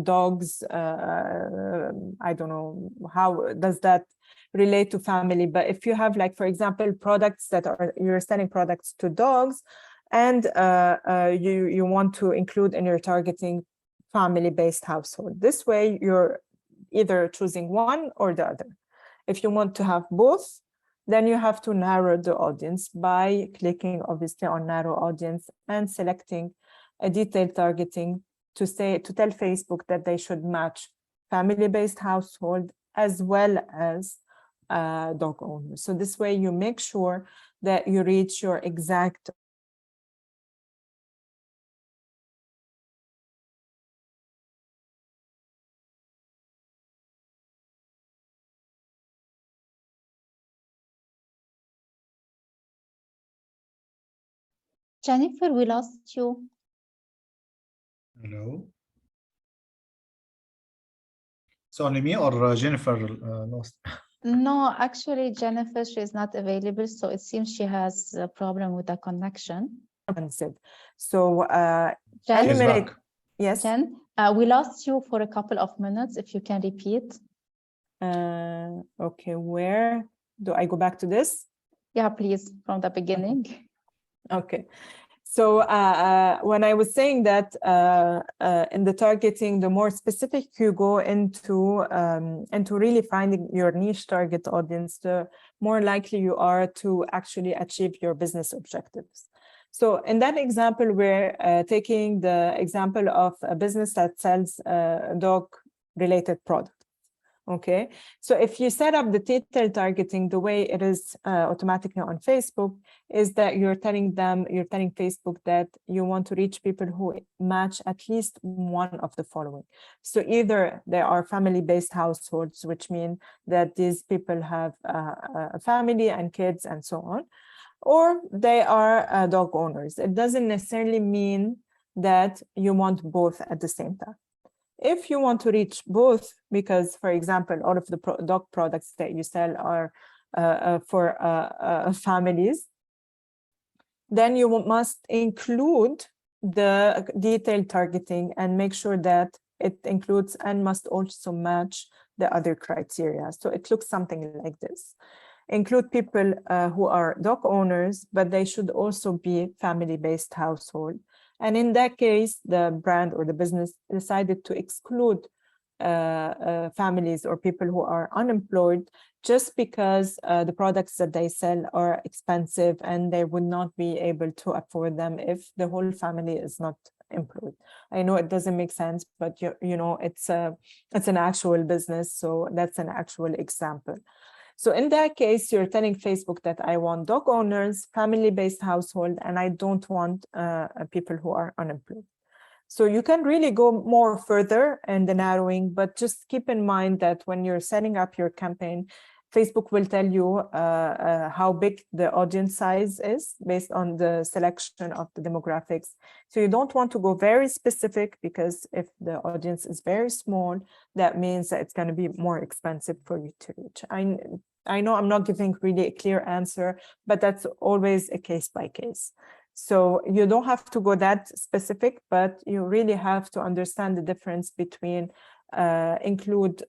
dogs. I don't know, how does that relate to family? But if you have, like, for example, products that are, you're selling products to dogs, and you want to include in your targeting family-based household. This way, you're either choosing one or the other. If you want to have both, then you have to narrow the audience by clicking, obviously, on narrow audience and selecting a detailed targeting to tell Facebook that they should match family-based household as well as dog owners. So this way you make sure that you reach your exact Jennifer, we lost you. Hello. It's only me or Jennifer lost? No, actually, Jennifer, she is not available, so it seems she has a problem with the connection. So Jen, She's eliminate. back. Yes. Jen, we lost you for a couple of minutes. If you can repeat. Okay, where do I go back to this? Yeah, please, from the beginning. Okay. So when I was saying that in the targeting, the more specific you go into really finding your niche target audience, the more likely you are to actually achieve your business objectives. So in that example, we're taking the example of a business that sells dog-related products. Okay, so if you set up the detailed targeting the way it is automatically on Facebook, is that you're telling Facebook that you want to reach people who match at least one of the following. So either they are family-based households, which mean that these people have a family and kids and so on, or they are dog owners. It doesn't necessarily mean that you want both at the same time. If you want to reach both, because, for example, all of the dog products that you sell are for families, then you must include the detailed targeting and make sure that it includes and must also match the other criteria. So it looks something like this. Include people who are dog owners, but they should also be family-based household. And in that case, the brand or the business decided to exclude families or people who are unemployed just because the products that they sell are expensive and they would not be able to afford them if the whole family is not employed. I know it doesn't make sense, but you know, it's an actual business, so that's an actual example. So in that case, you're telling Facebook that I want dog owners, family-based household, and I don't want people who are unemployed. So you can really go more further in the narrowing, but just keep in mind that when you're setting up your campaign, Facebook will tell you how big the audience size is based on the selection of the demographics. So you don't want to go very specific, because if the audience is very small, that means that it's going to be more expensive for you to reach. I know I'm not giving really a clear answer, but that's always a case by case. So you don't have to go that specific, but you really have to understand the difference between include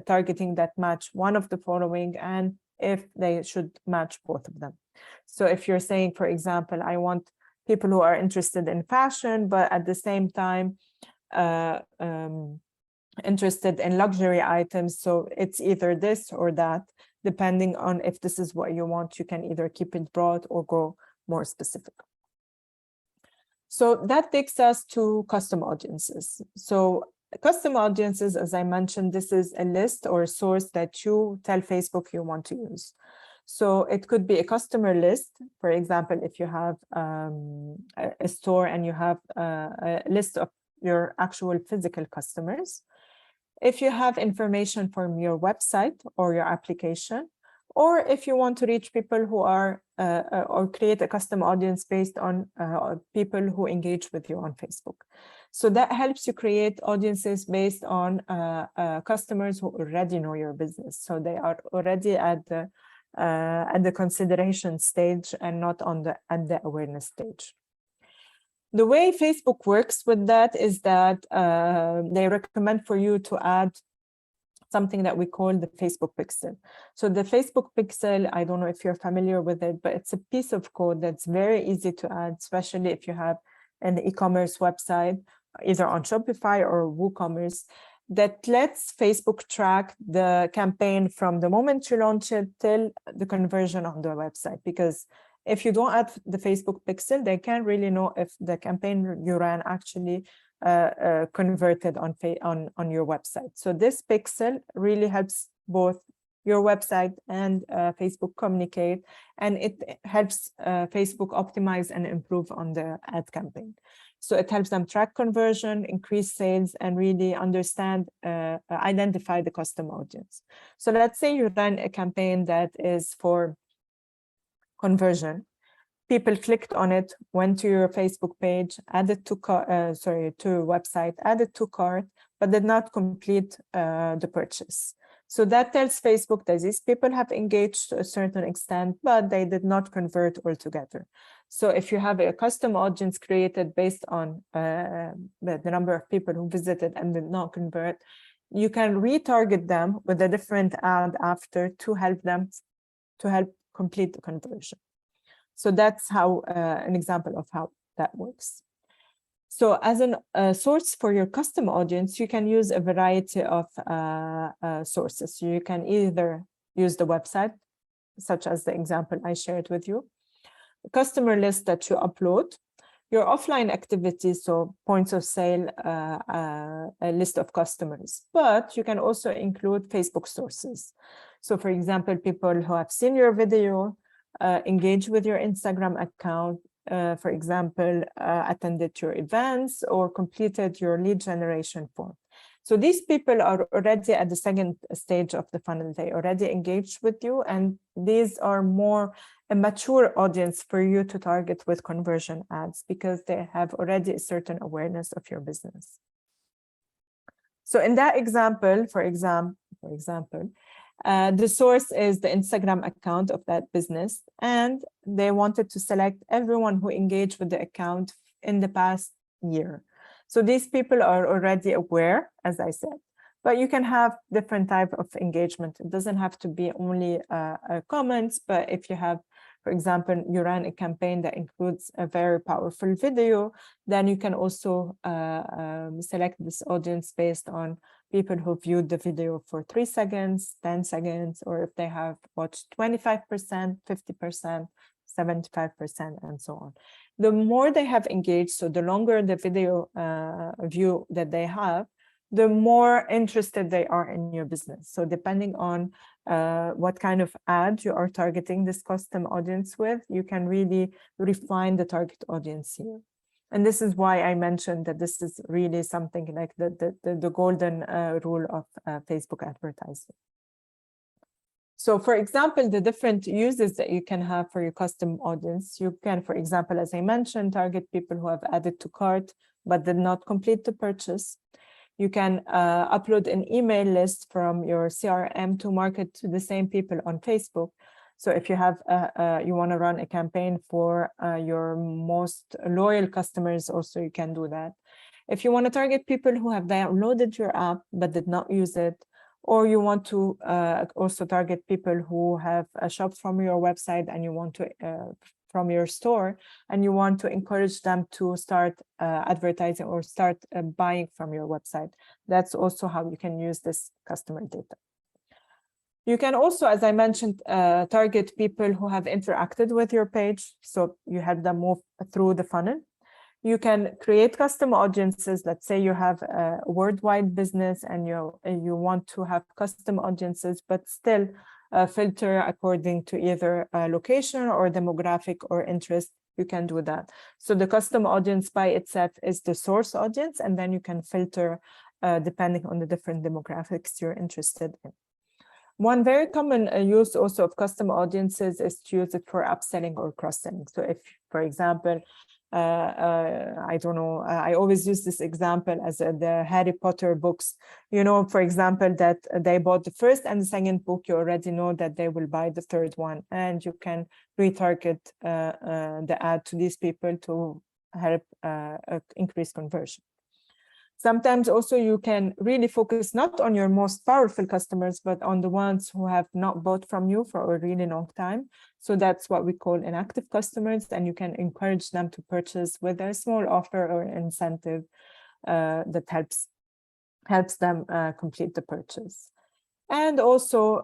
targeting that match one of the following and if they should match both of them. So if you're saying, for example, I want people who are interested in fashion, but at the same time interested in luxury items, so it's either this or that, depending on if this is what you want, you can either keep it broad or go more specific. So that takes us to custom audiences. So custom audiences, as I mentioned, this is a list or a source that you tell Facebook you want to use. So it could be a customer list. For example, if you have a store and you have a list of your actual physical customers. If you have information from your website or your application, or if you want to reach people who are or create a custom audience based on people who engage with you on Facebook. So that helps you create audiences based on customers who already know your business. So they are already at the consideration stage and not at the awareness stage. The way Facebook works with that is that they recommend for you to add something that we call the Facebook pixel. So the Facebook pixel, I don't know if you're familiar with it, but it's a piece of code that's very easy to add, especially if you have an e-commerce website, either on Shopify or WooCommerce, that lets Facebook track the campaign from the moment you launch it till the conversion on the website. Because if you don't add the Facebook pixel, they can't really know if the campaign you ran actually converted on your website. So this pixel really helps both your website and Facebook communicate, and it helps Facebook optimize and improve on the ad campaign. So it helps them track conversion, increase sales, and really understand, identify the customer audience. So let's say you run a campaign that is for conversion. People clicked on it, went to your Facebook page, added to your website, added to cart, but did not complete the purchase. So that tells Facebook that these people have engaged to a certain extent, but they did not convert altogether. So if you have a custom audience created based on the number of people who visited and did not convert, you can retarget them with a different ad after to help complete the conversion. So that's how an example of how that works. So as a source for your custom audience, you can use a variety of sources. You can either use the website, such as the example I shared with you, a customer list that you upload, your offline activities, so points of sale, a list of customers. But you can also include Facebook sources. So for example, people who have seen your video, engage with your Instagram account, for example, attended your events or completed your lead generation form. So these people are already at the second stage of the funnel. They already engaged with you, and these are more a mature audience for you to target with conversion ads because they have already a certain awareness of your business. So in that example, for example, the source is the Instagram account of that business, and they wanted to select everyone who engaged with the account in the past year. So these people are already aware, as I said, but you can have different type of engagement. It doesn't have to be only comments, but if you have, for example, you ran a campaign that includes a very powerful video, then you can also select this audience based on people who viewed the video for 3 seconds, 10 seconds, or if they have watched 25%, 50%, 75%, and so on. The more they have engaged, so the longer the video view that they have, the more interested they are in your business. So depending on what kind of ad you are targeting this custom audience with, you can really refine the target audience here. And this is why I mentioned that this is really something like the golden rule of Facebook advertising. So for example, the different uses that you can have for your custom audience, you can, for example, as I mentioned, target people who have added to cart but did not complete the purchase. You can upload an email list from your CRM to market to the same people on Facebook. So if you have you want to run a campaign for your most loyal customers, also you can do that. If you want to target people who have downloaded your app but did not use it, or you want to also target people who have shopped from your website and you want to from your store, and you want to encourage them to start advertising or start buying from your website. That's also how you can use this customer data. You can also, as I mentioned, target people who have interacted with your page. So you have them move through the funnel. You can create custom audiences. Let's say you have a worldwide business and you want to have custom audiences, but still filter according to either location or demographic or interest. You can do that. So the custom audience by itself is the source audience, and then you can filter depending on the different demographics you're interested in. One very common use also of custom audiences is to use it for upselling or cross-selling. So if, for example, I don't know, I always use this example as the Harry Potter books. You know, for example, that they bought the first and the second book, you already know that they will buy the third one, and you can retarget the ad to these people to help increase conversion. Sometimes also you can really focus not on your most powerful customers, but on the ones who have not bought from you for a really long time. So that's what we call inactive customers, and you can encourage them to purchase with a small offer or incentive that helps them complete the purchase. And also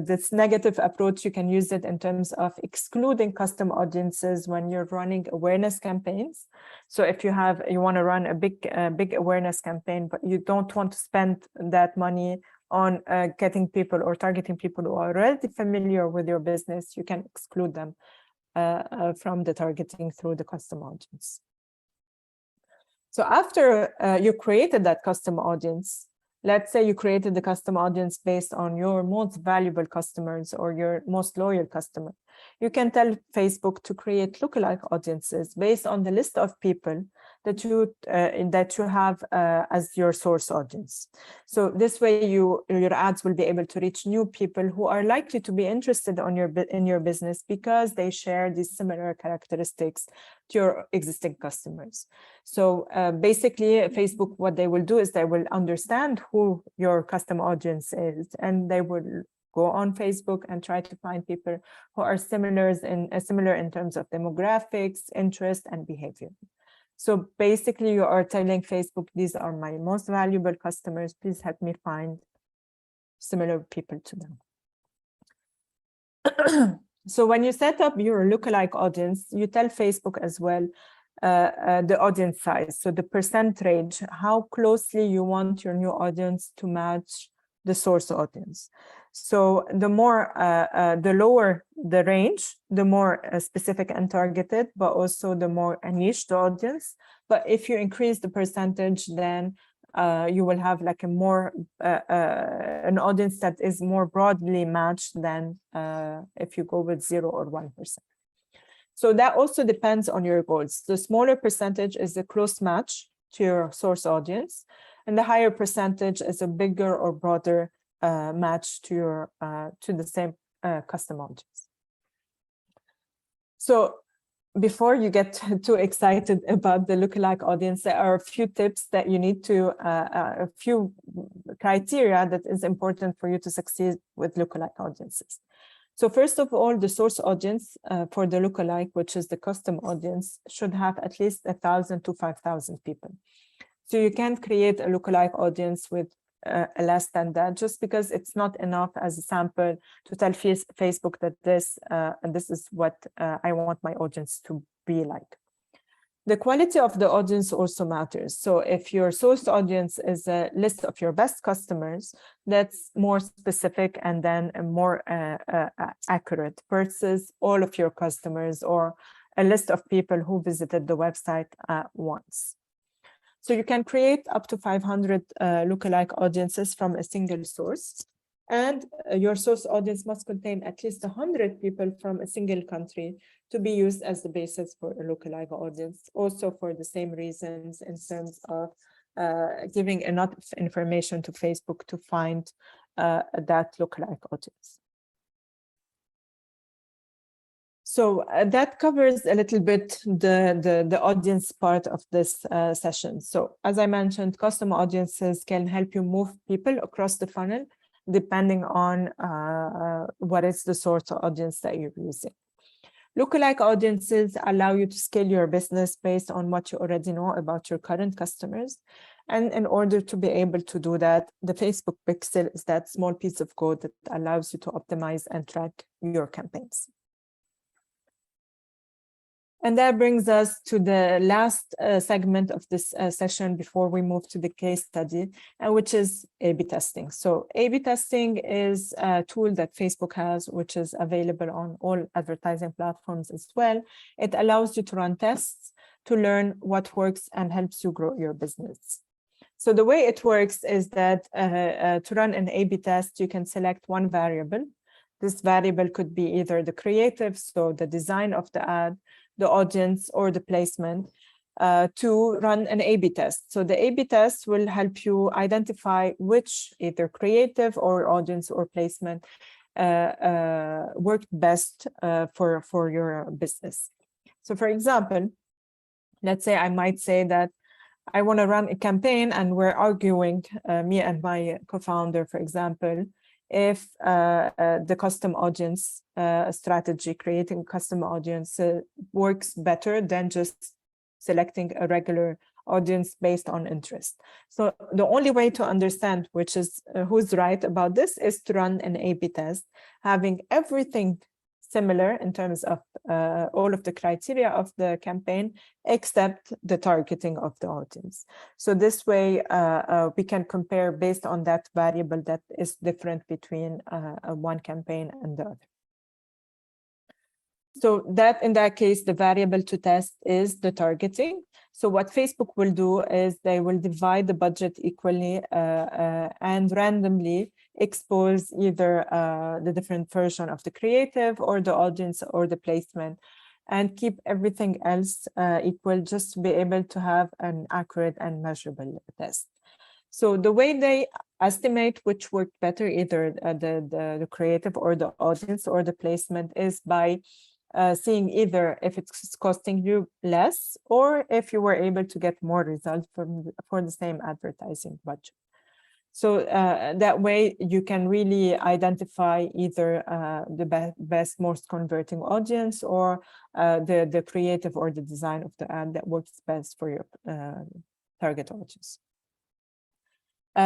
this negative approach, you can use it in terms of excluding custom audiences when you're running awareness campaigns. So if you want to run a big awareness campaign, but you don't want to spend that money on getting people or targeting people who are already familiar with your business, you can exclude them from the targeting through the custom audience. So after you created that custom audience, let's say you created the custom audience based on your most valuable customers or your most loyal customer. You can tell Facebook to create lookalike audiences based on the list of people that you have as your source audience. So this way, your ads will be able to reach new people who are likely to be interested in your business because they share these similar characteristics to your existing customers. So basically, Facebook, what they will do is they will understand who your custom audience is, and they will go on Facebook and try to find people who are similar in terms of demographics, interest, and behavior. So basically, you are telling Facebook, these are my most valuable customers. Please help me find similar people to them. So when you set up your lookalike audience, you tell Facebook as well the audience size. So the percentage, how closely you want your new audience to match the source audience. So the more, the lower the range, the more specific and targeted, but also the more niche the audience. But if you increase the percentage, then you will have like a more an audience that is more broadly matched than if you go with 0 or 1%. So that also depends on your goals. The smaller percentage is a close match to your source audience, and the higher percentage is a bigger or broader match to your to the same custom audience. So before you get too excited about the lookalike audience, there are a few tips that you need to, a few criteria that is important for you to succeed with lookalike audiences. So first of all, the source audience for the lookalike, which is the custom audience, should have at least 1,000 to 5,000 people. So you can't create a lookalike audience with less than that, just because it's not enough as a sample to tell Facebook that this is what I want my audience to be like. The quality of the audience also matters. So if your source audience is a list of your best customers, that's more specific and then more accurate versus all of your customers or a list of people who visited the website once. So you can create up to 500 lookalike audiences from a single source, and your source audience must contain at least 100 people from a single country to be used as the basis for a lookalike audience, also for the same reasons in terms of giving enough information to Facebook to find that lookalike audience. So that covers a little bit the audience part of this session. So as I mentioned, custom audiences can help you move people across the funnel depending on what is the source audience that you're using. Lookalike audiences allow you to scale your business based on what you already know about your current customers. And in order to be able to do that, the Facebook Pixel is that small piece of code that allows you to optimize and track your campaigns. And that brings us to the last segment of this session before we move to the case study, which is A/B testing. So A/B testing is a tool that Facebook has, which is available on all advertising platforms as well. It allows you to run tests to learn what works and helps you grow your business. So the way it works is that to run an A/B test, you can select one variable. This variable could be either the creative, so the design of the ad, the audience, or the placement to run an A/B test. So the A/B test will help you identify which either creative or audience or placement worked best for your business. So for example, Let's say I might say that I want to run a campaign and we're arguing, me and my co-founder, for example, if the custom audience strategy, creating custom audience works better than just selecting a regular audience based on interest. So the only way to understand which is who's right about this is to run an A/B test, having everything similar in terms of all of the criteria of the campaign, except the targeting of the audience. So this way, we can compare based on that variable that is different between one campaign and the other. So that in that case, the variable to test is the targeting. So what Facebook will do is they will divide the budget equally and randomly expose either the different version of the creative or the audience or the placement, and keep everything else equal, just to be able to have an accurate and measurable test. So the way they estimate which worked better, either the creative or the audience or the placement, is by seeing either if it's costing you less or if you were able to get more results for the same advertising budget. So that way you can really identify either the best, most converting audience, or the creative or the design of the ad that works best for your target audience.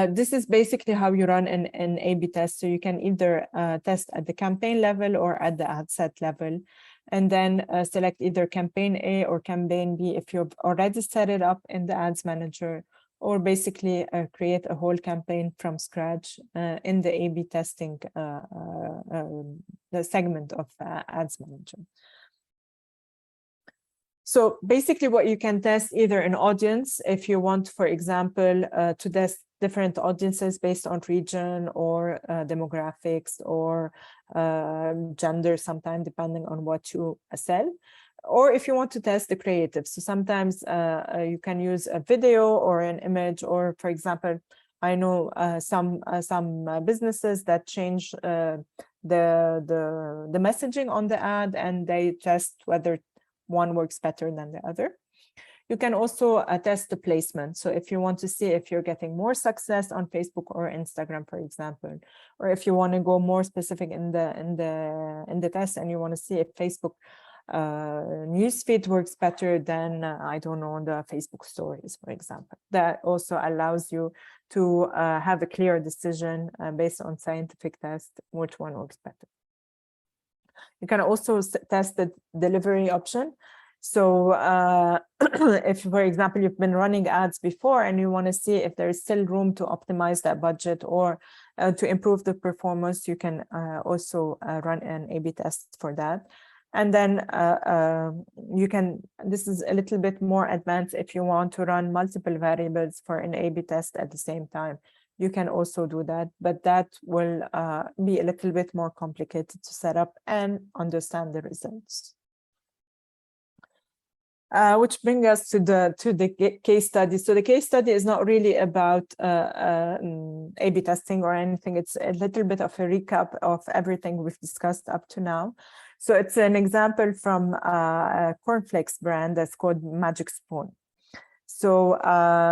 This is basically how you run an A/B test. So you can either test at the campaign level or at the ad set level, and then select either campaign A or campaign B if you've already set it up in the ads manager, or basically create a whole campaign from scratch in the A/B testing the segment of ads manager. So basically what you can test, either an audience, if you want, for example, to test different audiences based on region or demographics or gender, sometimes depending on what you sell, or if you want to test the creative. So sometimes you can use a video or an image, or for example, I know some businesses that change the messaging on the ad, and they test whether one works better than the other. You can also test the placement. So if you want to see if you're getting more success on Facebook or Instagram, for example, or if you want to go more specific in the test and you want to see if Facebook newsfeed works better than I don't know, the Facebook stories, for example. That also allows you to have a clear decision based on scientific tests which one works better. You can also test the delivery option. So if, for example, you've been running ads before and you want to see if there is still room to optimize that budget or to improve the performance, you can also run an A/B test for that. And then you can, this is a little bit more advanced if you want to run multiple variables for an A/B test at the same time. You can also do that, but that will be a little bit more complicated to set up and understand the results. Which brings us to the case study. So the case study is not really about A/B testing or anything. It's a little bit of a recap of everything we've discussed up to now. So it's an example from a cornflakes brand that's called Magic Spoon. So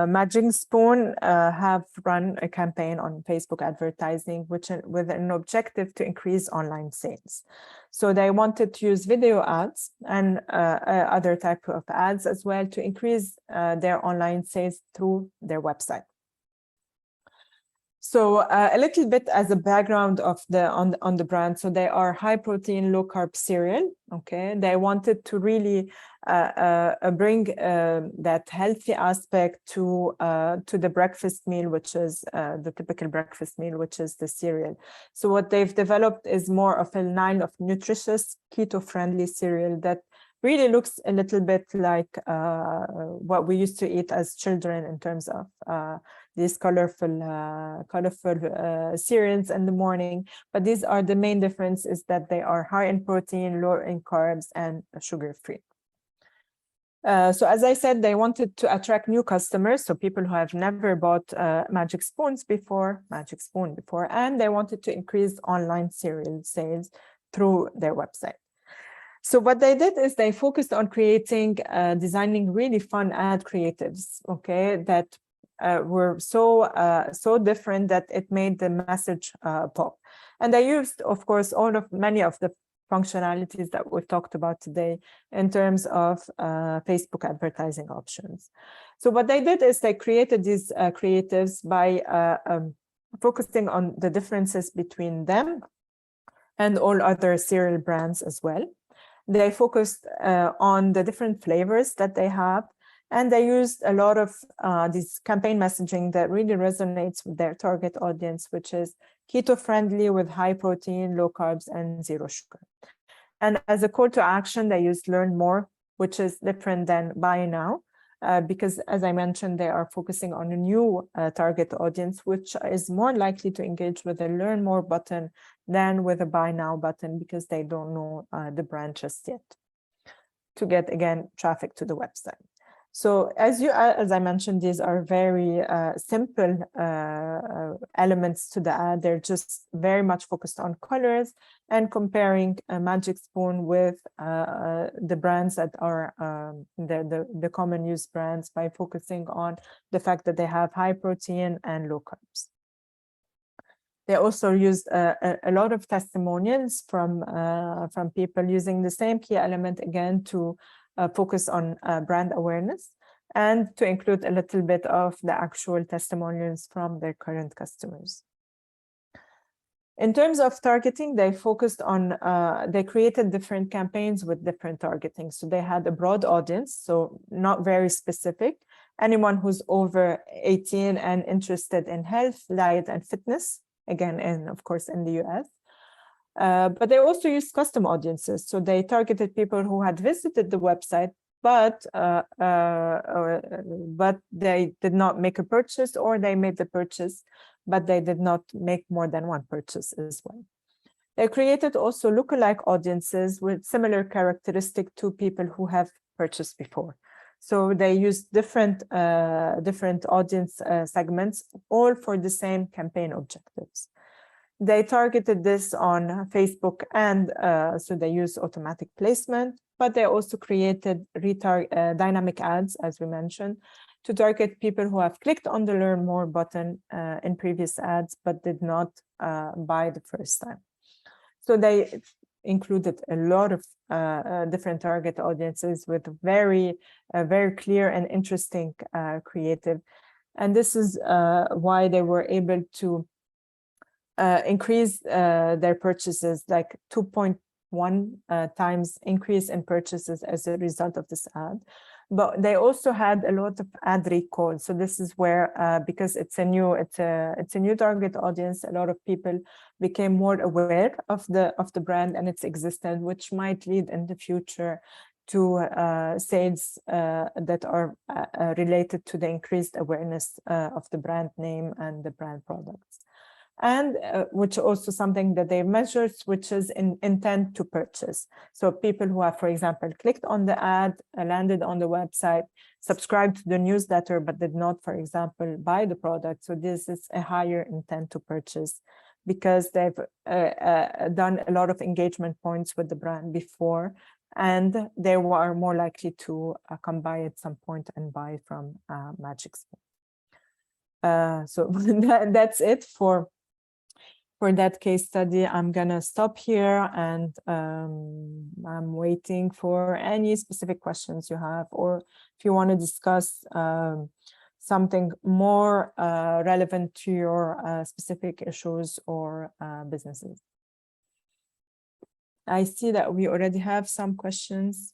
Magic Spoon have run a campaign on Facebook advertising, with an objective to increase online sales. So they wanted to use video ads and other type of ads as well to increase their online sales through their website. So a little bit as a background of on the brand. So they are high protein, low carb cereal. Okay, they wanted to really bring that healthy aspect to the breakfast meal, which is the typical breakfast meal, which is the cereal. So what they've developed is more of a line of nutritious, keto-friendly cereal that really looks a little bit like what we used to eat as children in terms of these colorful cereals in the morning. But these are the main difference is that they are high in protein, low in carbs, and sugar-free. So as I said, they wanted to attract new customers, so people who have never bought Magic Spoon before, and they wanted to increase online cereal sales through their website. So what they did is they focused on creating, designing really fun ad creatives, okay, that were so different that it made the message pop. And they used, of course, many of the functionalities that we've talked about today in terms of Facebook advertising options. So what they did is they created these creatives by focusing on the differences between them and all other cereal brands as well. They focused on the different flavors that they have, and they used a lot of this campaign messaging that really resonates with their target audience, which is keto-friendly with high protein, low carbs, and zero sugar. And as a call to action, they used learn more, which is different than buy now, because as I mentioned, they are focusing on a new target audience, which is more likely to engage with a learn more button than with a buy now button, because they don't know the brand just yet, to get, again, traffic to the website. So as I mentioned, these are very simple elements to the ad. They're just very much focused on colors and comparing a Magic Spoon with the brands that are the common use brands, by focusing on the fact that they have high protein and low carbs. They also used a lot of testimonials from people using the same key element, again, to focus on brand awareness, and to include a little bit of the actual testimonials from their current customers. In terms of targeting, they focused on, they created different campaigns with different targeting. So they had a broad audience, so not very specific. Anyone who's over 18 and interested in health, diet, and fitness, again, and of course in the US. But they also used custom audiences. So they targeted people who had visited the website, but they did not make a purchase, or they made the purchase, but they did not make more than one purchase as well. They created also lookalike audiences with similar characteristic to people who have purchased before. So they used different audience segments, all for the same campaign objectives. They targeted this on Facebook, and so they use automatic placement, but they also created dynamic ads, as we mentioned, to target people who have clicked on the Learn More button in previous ads, but did not buy the first time. So they included a lot of different target audiences with very clear and interesting creative. And this is why they were able to increase their purchases, like 2.1 times increase in purchases as a result of this ad. But they also had a lot of ad recall. So this is where, because it's a new target audience, a lot of people became more aware of the brand and its existence, which might lead in the future to sales that are related to the increased awareness of the brand name and the brand products. And which also something that they measured, which is intent to purchase. So people who have, for example, clicked on the ad, landed on the website, subscribed to the newsletter, but did not, for example, buy the product. So this is a higher intent to purchase, because they've done a lot of engagement points with the brand before, and they were more likely to come by at some point and buy from Magic Spoon. So that's it for that case study. I'm gonna stop here, and I'm waiting for any specific questions you have, or if you want to discuss something more relevant to your specific issues or businesses. I see that we already have some questions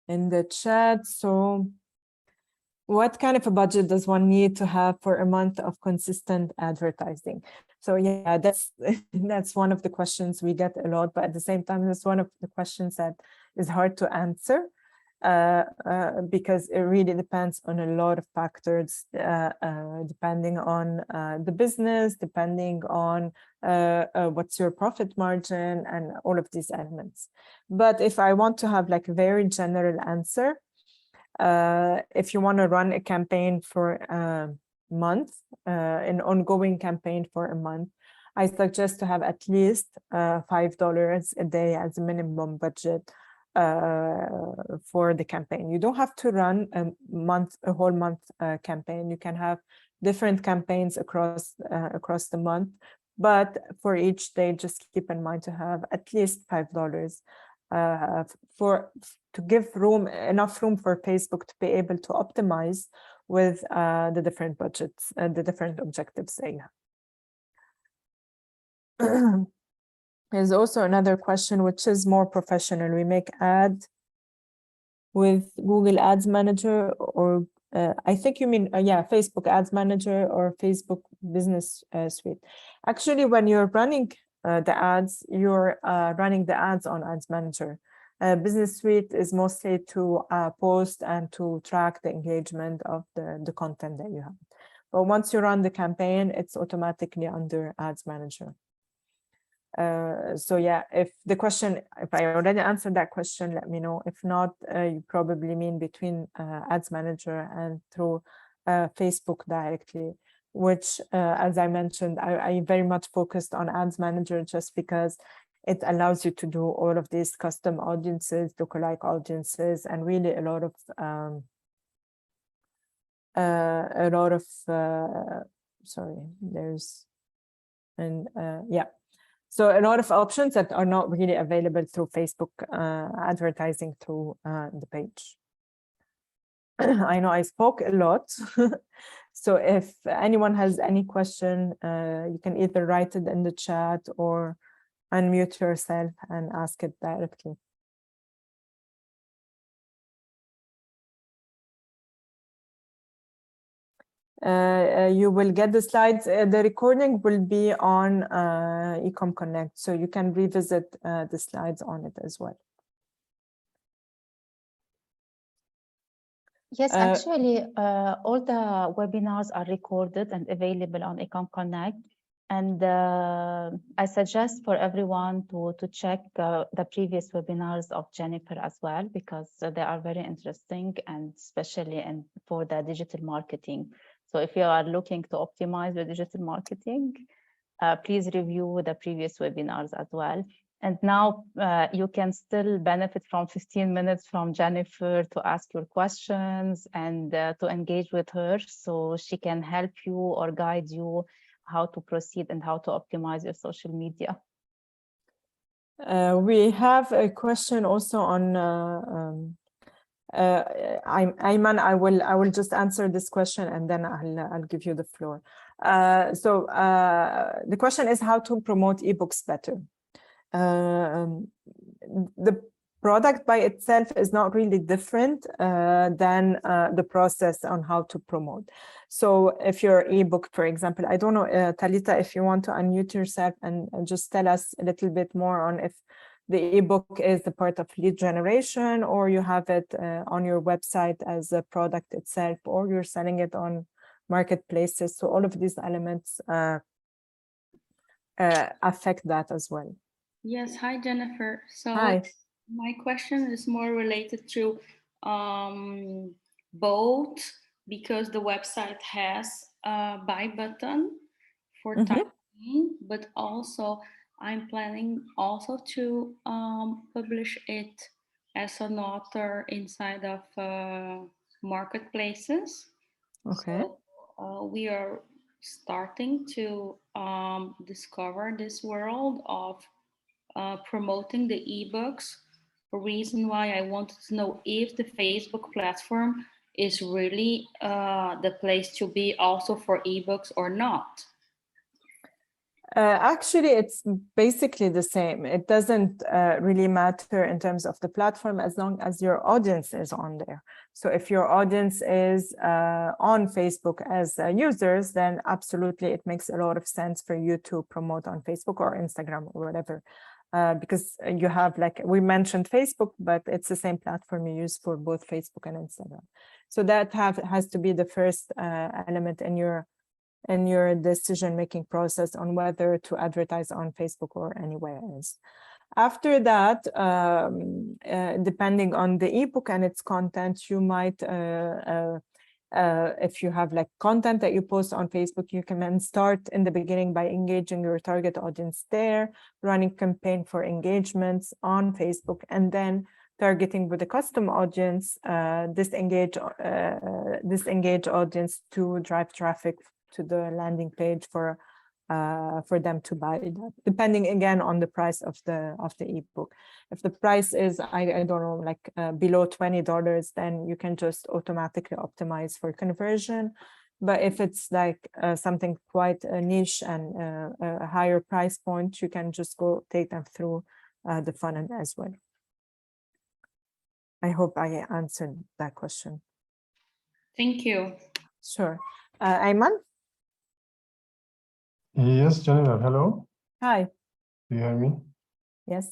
in the chat. So what kind of a budget does one need to have for a month of consistent advertising? So yeah, that's one of the questions we get a lot, but at the same time, that's one of the questions that is hard to answer because it really depends on a lot of factors, depending on the business, depending on what's your profit margin and all of these elements. But if I want to have like a very general answer, if you want to run a campaign for a month, an ongoing campaign for a month, I suggest to have at least $5 a day as a minimum budget for the campaign. You don't have to run a whole month campaign. You can have different campaigns across the month, but for each day, just keep in mind to have at least $5 to give enough room for Facebook to be able to optimize with the different budgets and the different objectives they have. There's also another question, which is more professional. We make ads with Google Ads Manager, or I think you mean, Facebook Ads Manager or Facebook Business Suite. Actually, when you're running the ads, you're running the ads on Ads Manager. Business Suite is mostly to post and to track the engagement of the content that you have. But once you run the campaign, it's automatically under Ads Manager. So yeah, if I already answered that question, let me know. If not, you probably mean between Ads Manager and through Facebook directly, which, as I mentioned, I very much focused on Ads Manager just because it allows you to do all of these custom audiences, lookalike audiences, and really a lot of so a lot of options that are not really available through Facebook advertising through the page. I know I spoke a lot. So if anyone has any question, you can either write it in the chat or unmute yourself and ask it directly. You will get the slides. The recording will be on Ecom Connect, so you can revisit the slides on it as well. Yes, actually, all the webinars are recorded and available on Ecom Connect. And I suggest for everyone to check the previous webinars of Jennifer as well, because they are very interesting, and especially for the digital marketing. So if you are looking to optimize your digital marketing, please review the previous webinars as well. And now you can still benefit from 15 minutes from Jennifer to ask your questions and to engage with her, so she can help you or guide you how to proceed and how to optimize your social media. We have a question also on Ayman. I will just answer this question and then I'll give you the floor. So the question is how to promote ebooks better. The product by itself is not really different than the process on how to promote. So if your ebook, for example, I don't know, Talita, if you want to unmute yourself and just tell us a little bit more on if the ebook is the part of lead generation, or you have it on your website as a product itself, or you're selling it on marketplaces. So all of these elements affect that as well. Yes, hi Jennifer. So hi. My question is more related to both, because the website has a buy button for typing, but also I'm planning also to publish it as an author inside of marketplaces. Okay. So we are starting to discover this world of promoting the ebooks. A reason why I wanted to know if the Facebook platform is really the place to be also for ebooks or not. Actually, it's basically the same. It doesn't really matter in terms of the platform as long as your audience is on there. So if your audience is on Facebook as users, then absolutely it makes a lot of sense for you to promote on Facebook or Instagram or whatever. Because you have, like we mentioned, Facebook, but it's the same platform you use for both Facebook and Instagram. So that has to be the first element in your decision-making process on whether to advertise on Facebook or anywhere else. After that, depending on the ebook and its content, you might If you have like content that you post on Facebook, you can then start in the beginning by engaging your target audience there, running campaign for engagements on Facebook, and then targeting with a custom audience, disengage audience to drive traffic to the landing page for them to buy that, depending again on the price of the ebook. If the price is I don't know, like below $20, then you can just automatically optimize for conversion. But if it's like something quite niche and a higher price point, you can just go take them through the funnel as well. I hope I answered that question. Thank you. Sure. Ayman? Yes, Jennifer, hello. Hi. Do you hear me? Yes.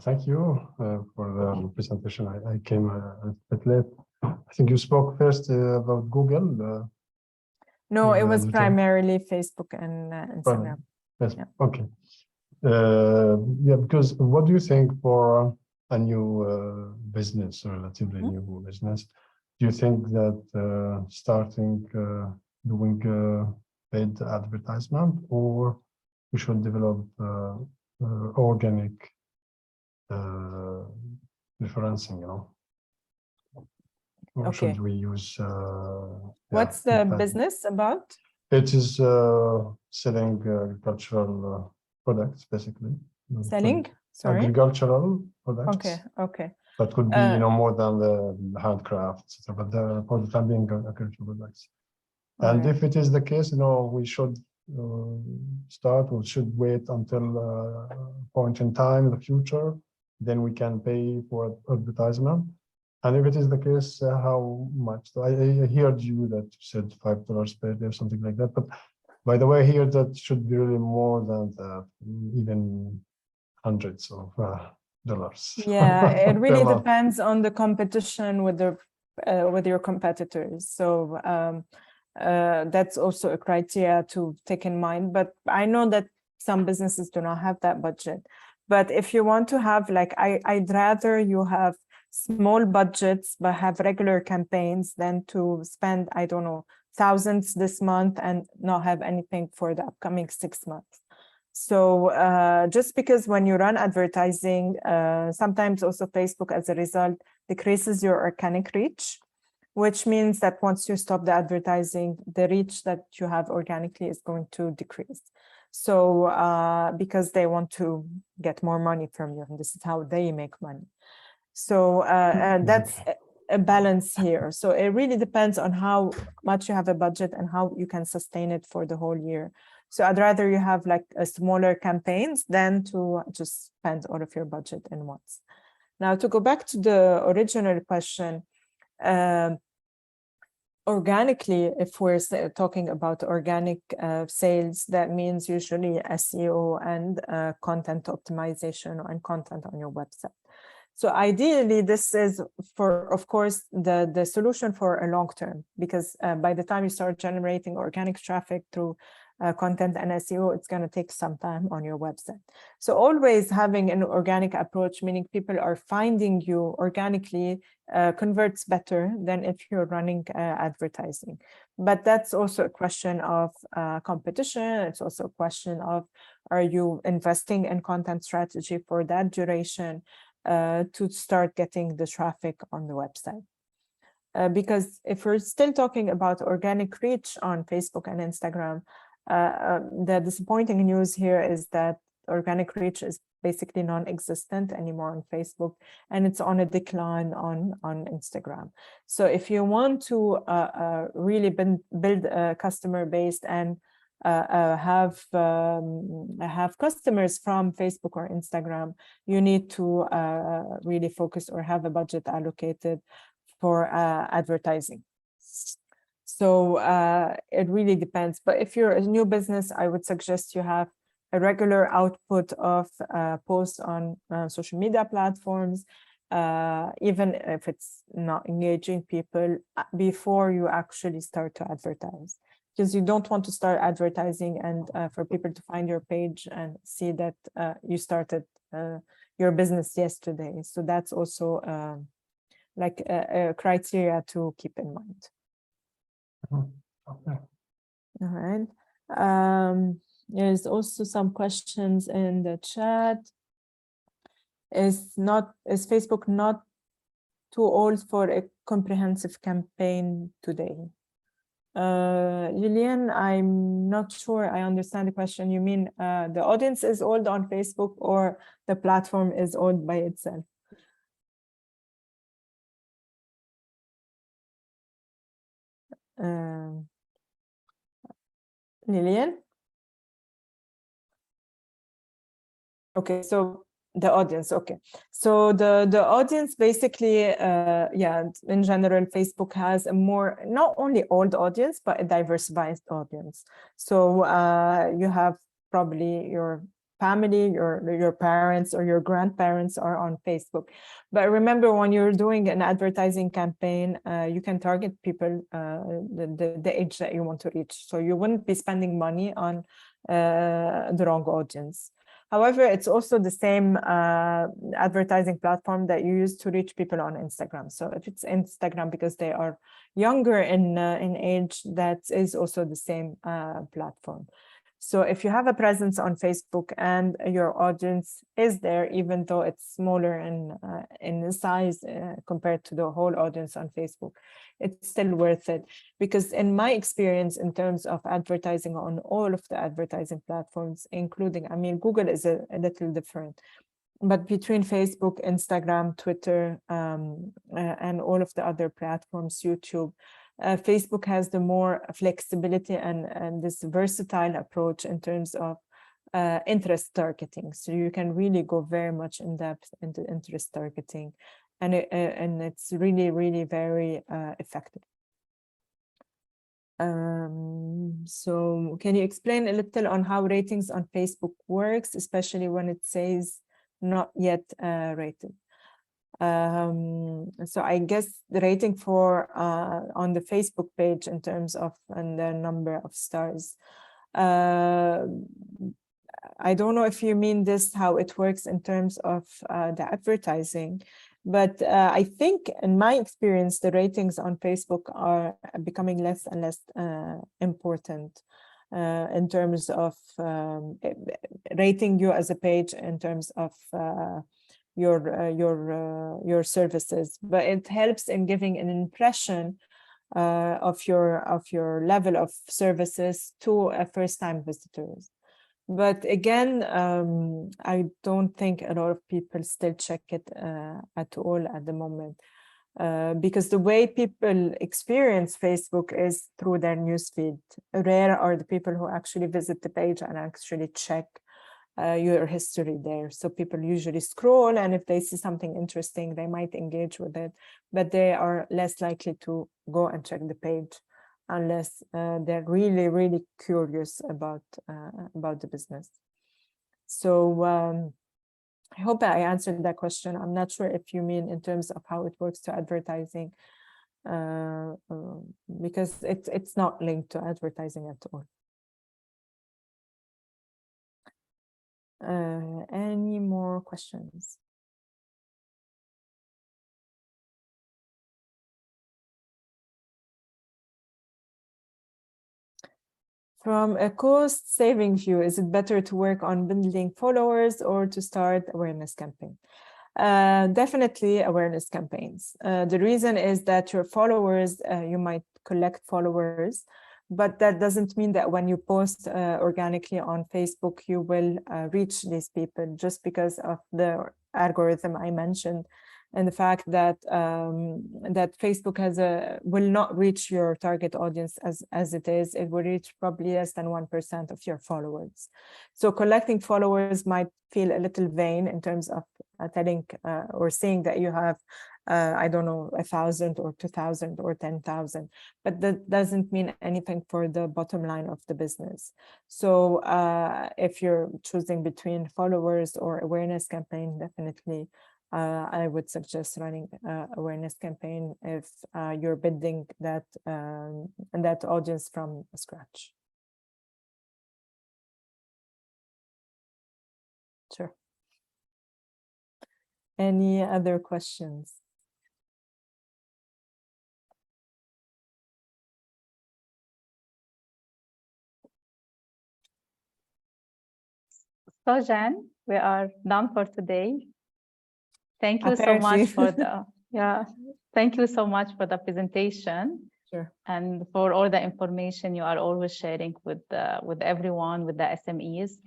Thank you for the presentation. I came a bit late. I think you spoke first about Google. No, it was little- primarily Facebook and Instagram. Yes. Yeah. Okay. Yeah, because what do you think for a new business, or relatively new business? Do you think that starting doing paid advertisement, or we should develop organic referencing, you know? Or Okay. should we use What's the business about? It is selling agricultural products, basically. Selling? Sorry. Agricultural products. Okay. Okay. That could be, you know, more than the handcraft, etc. But for the time being, agricultural products. And Alright. if it is the case, you know, we should start, or should wait until a point in time in the future, then we can pay for advertisement. And if it is the case, how much? I heard you that you said $5 per day or something like that. But by the way, I hear that should be really more than that, even hundreds of dollars. Yeah, it really per month. depends on the competition with your competitors. So that's also a criteria to take in mind. But I know that some businesses do not have that budget. But if you want to have, like, I'd rather you have small budgets but have regular campaigns than to spend, I don't know, thousands this month and not have anything for the upcoming 6 months. So just because when you run advertising, sometimes also Facebook as a result decreases your organic reach, which means that once you stop the advertising, the reach that you have organically is going to decrease. So because they want to get more money from you, and this is how they make money. So that's a balance here. So it really depends on how much you have a budget and how you can sustain it for the whole year. So I'd rather you have like a smaller campaigns than to just spend all of your budget in once. Now to go back to the original question, organically, if we're talking about organic sales, that means usually SEO and content optimization and content on your website. So ideally, this is for, of course, the solution for a long term, because by the time you start generating organic traffic through content and SEO, it's going to take some time on your website. So always having an organic approach, meaning people are finding you organically, converts better than if you're running advertising. But that's also a question of competition. It's also a question of, are you investing in content strategy for that duration to start getting the traffic on the website? Because if we're still talking about organic reach on Facebook and Instagram, the disappointing news here is that organic reach is basically non-existent anymore on Facebook, and it's on a decline on Instagram. So if you want to really build a customer base and have customers from Facebook or Instagram, you need to really focus or have a budget allocated for advertising. So it really depends. But if you're a new business, I would suggest you have a regular output of posts on social media platforms, even if it's not engaging people, before you actually start to advertise. Because you don't want to start advertising and for people to find your page and see that you started your business yesterday. So that's also like a criteria to keep in mind. Okay. All right. There's also some questions in the chat. Is Facebook not too old for a comprehensive campaign today? Lillian, I'm not sure I understand the question. You mean the audience is old on Facebook or the platform is old by itself? Lillian? Okay, so the audience, okay. So the audience basically, yeah, in general, Facebook has a more, not only old audience, but a diversified audience. So you have probably your family, your parents or your grandparents are on Facebook. But remember, when you're doing an advertising campaign, you can target people the age that you want to reach. So you wouldn't be spending money on the wrong audience. However, it's also the same advertising platform that you use to reach people on Instagram. So if it's Instagram because they are younger in age, that is also the same platform. So if you have a presence on Facebook and your audience is there, even though it's smaller in size compared to the whole audience on Facebook, it's still worth it. Because in my experience, in terms of advertising on all of the advertising platforms, including, I mean, Google is a little different, but between Facebook, Instagram, Twitter, and all of the other platforms, YouTube, Facebook has the more flexibility and this versatile approach in terms of interest targeting. So you can really go very much in depth into interest targeting, and it's really, really very effective. So can you explain a little on how ratings on Facebook works, especially when it says not yet rated? So I guess the rating for on the Facebook page in terms of and the number of stars. I don't know if you mean this, how it works in terms of the advertising, but I think in my experience, the ratings on Facebook are becoming less and less important in terms of rating you as a page in terms of your services, but it helps in giving an impression of your level of services to a first-time visitors. But again, I don't think a lot of people still check it at all at the moment, because the way people experience Facebook is through their newsfeed. Rare are the people who actually visit the page and actually check your history there. So people usually scroll, and if they see something interesting, they might engage with it, but they are less likely to go and check the page unless they're really, really curious about the business. So I hope I answered that question. I'm not sure if you mean in terms of how it works to advertising, because it's not linked to advertising at all. Any more questions? From a cost-saving view, is it better to work on building followers or to start awareness campaign? Definitely awareness campaigns. The reason is that your followers, you might collect followers, but that doesn't mean that when you post organically on Facebook, you will reach these people, just because of the algorithm I mentioned, and the fact that that Facebook will not reach your target audience as it is. It will reach probably less than 1% of your followers. So collecting followers might feel a little vain in terms of telling or saying that you have I don't know, 1,000 or 2,000 or 10,000, but that doesn't mean anything for the bottom line of the business. So if you're choosing between followers or awareness campaign, definitely I would suggest running awareness campaign if you're building that audience from scratch. Sure. Any other questions? So Jen, we are done for today. Thank you so Apparently. much for thank you so much for the presentation. Sure. And for all the information you are always sharing with everyone, with the SMEs.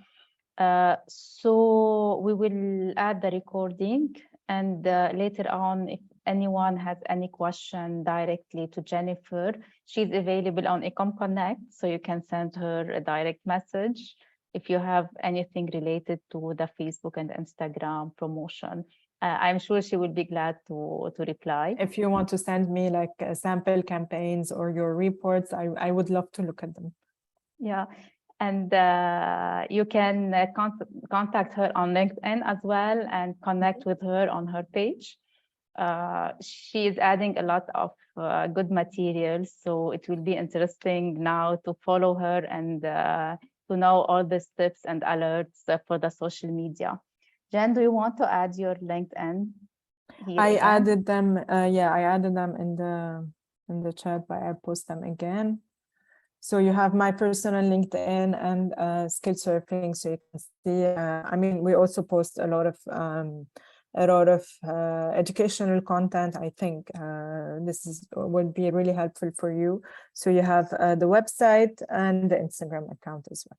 So we will add the recording, and later on, if anyone has any question directly to Jennifer, she's available on Ecom Connect, so you can send her a direct message if you have anything related to the Facebook and Instagram promotion. I'm sure she will be glad to reply. If you want to send me like sample campaigns or your reports, I would love to look at them. Yeah, and you can contact her on LinkedIn as well and connect with her on her page. She is adding a lot of good materials, so it will be interesting now to follow her and to know all the tips and alerts for the social media. Jen, do you want to add your LinkedIn here? I again? added them. Yeah, I added them in the chat, but I'll post them again. So you have my personal LinkedIn and skill surfing, so you can see. I mean, we also post a lot of educational content. I think this would be really helpful for you. So you have the website and the Instagram account as well,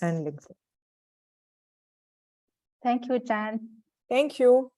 and LinkedIn. Thank you, Jen. Thank you.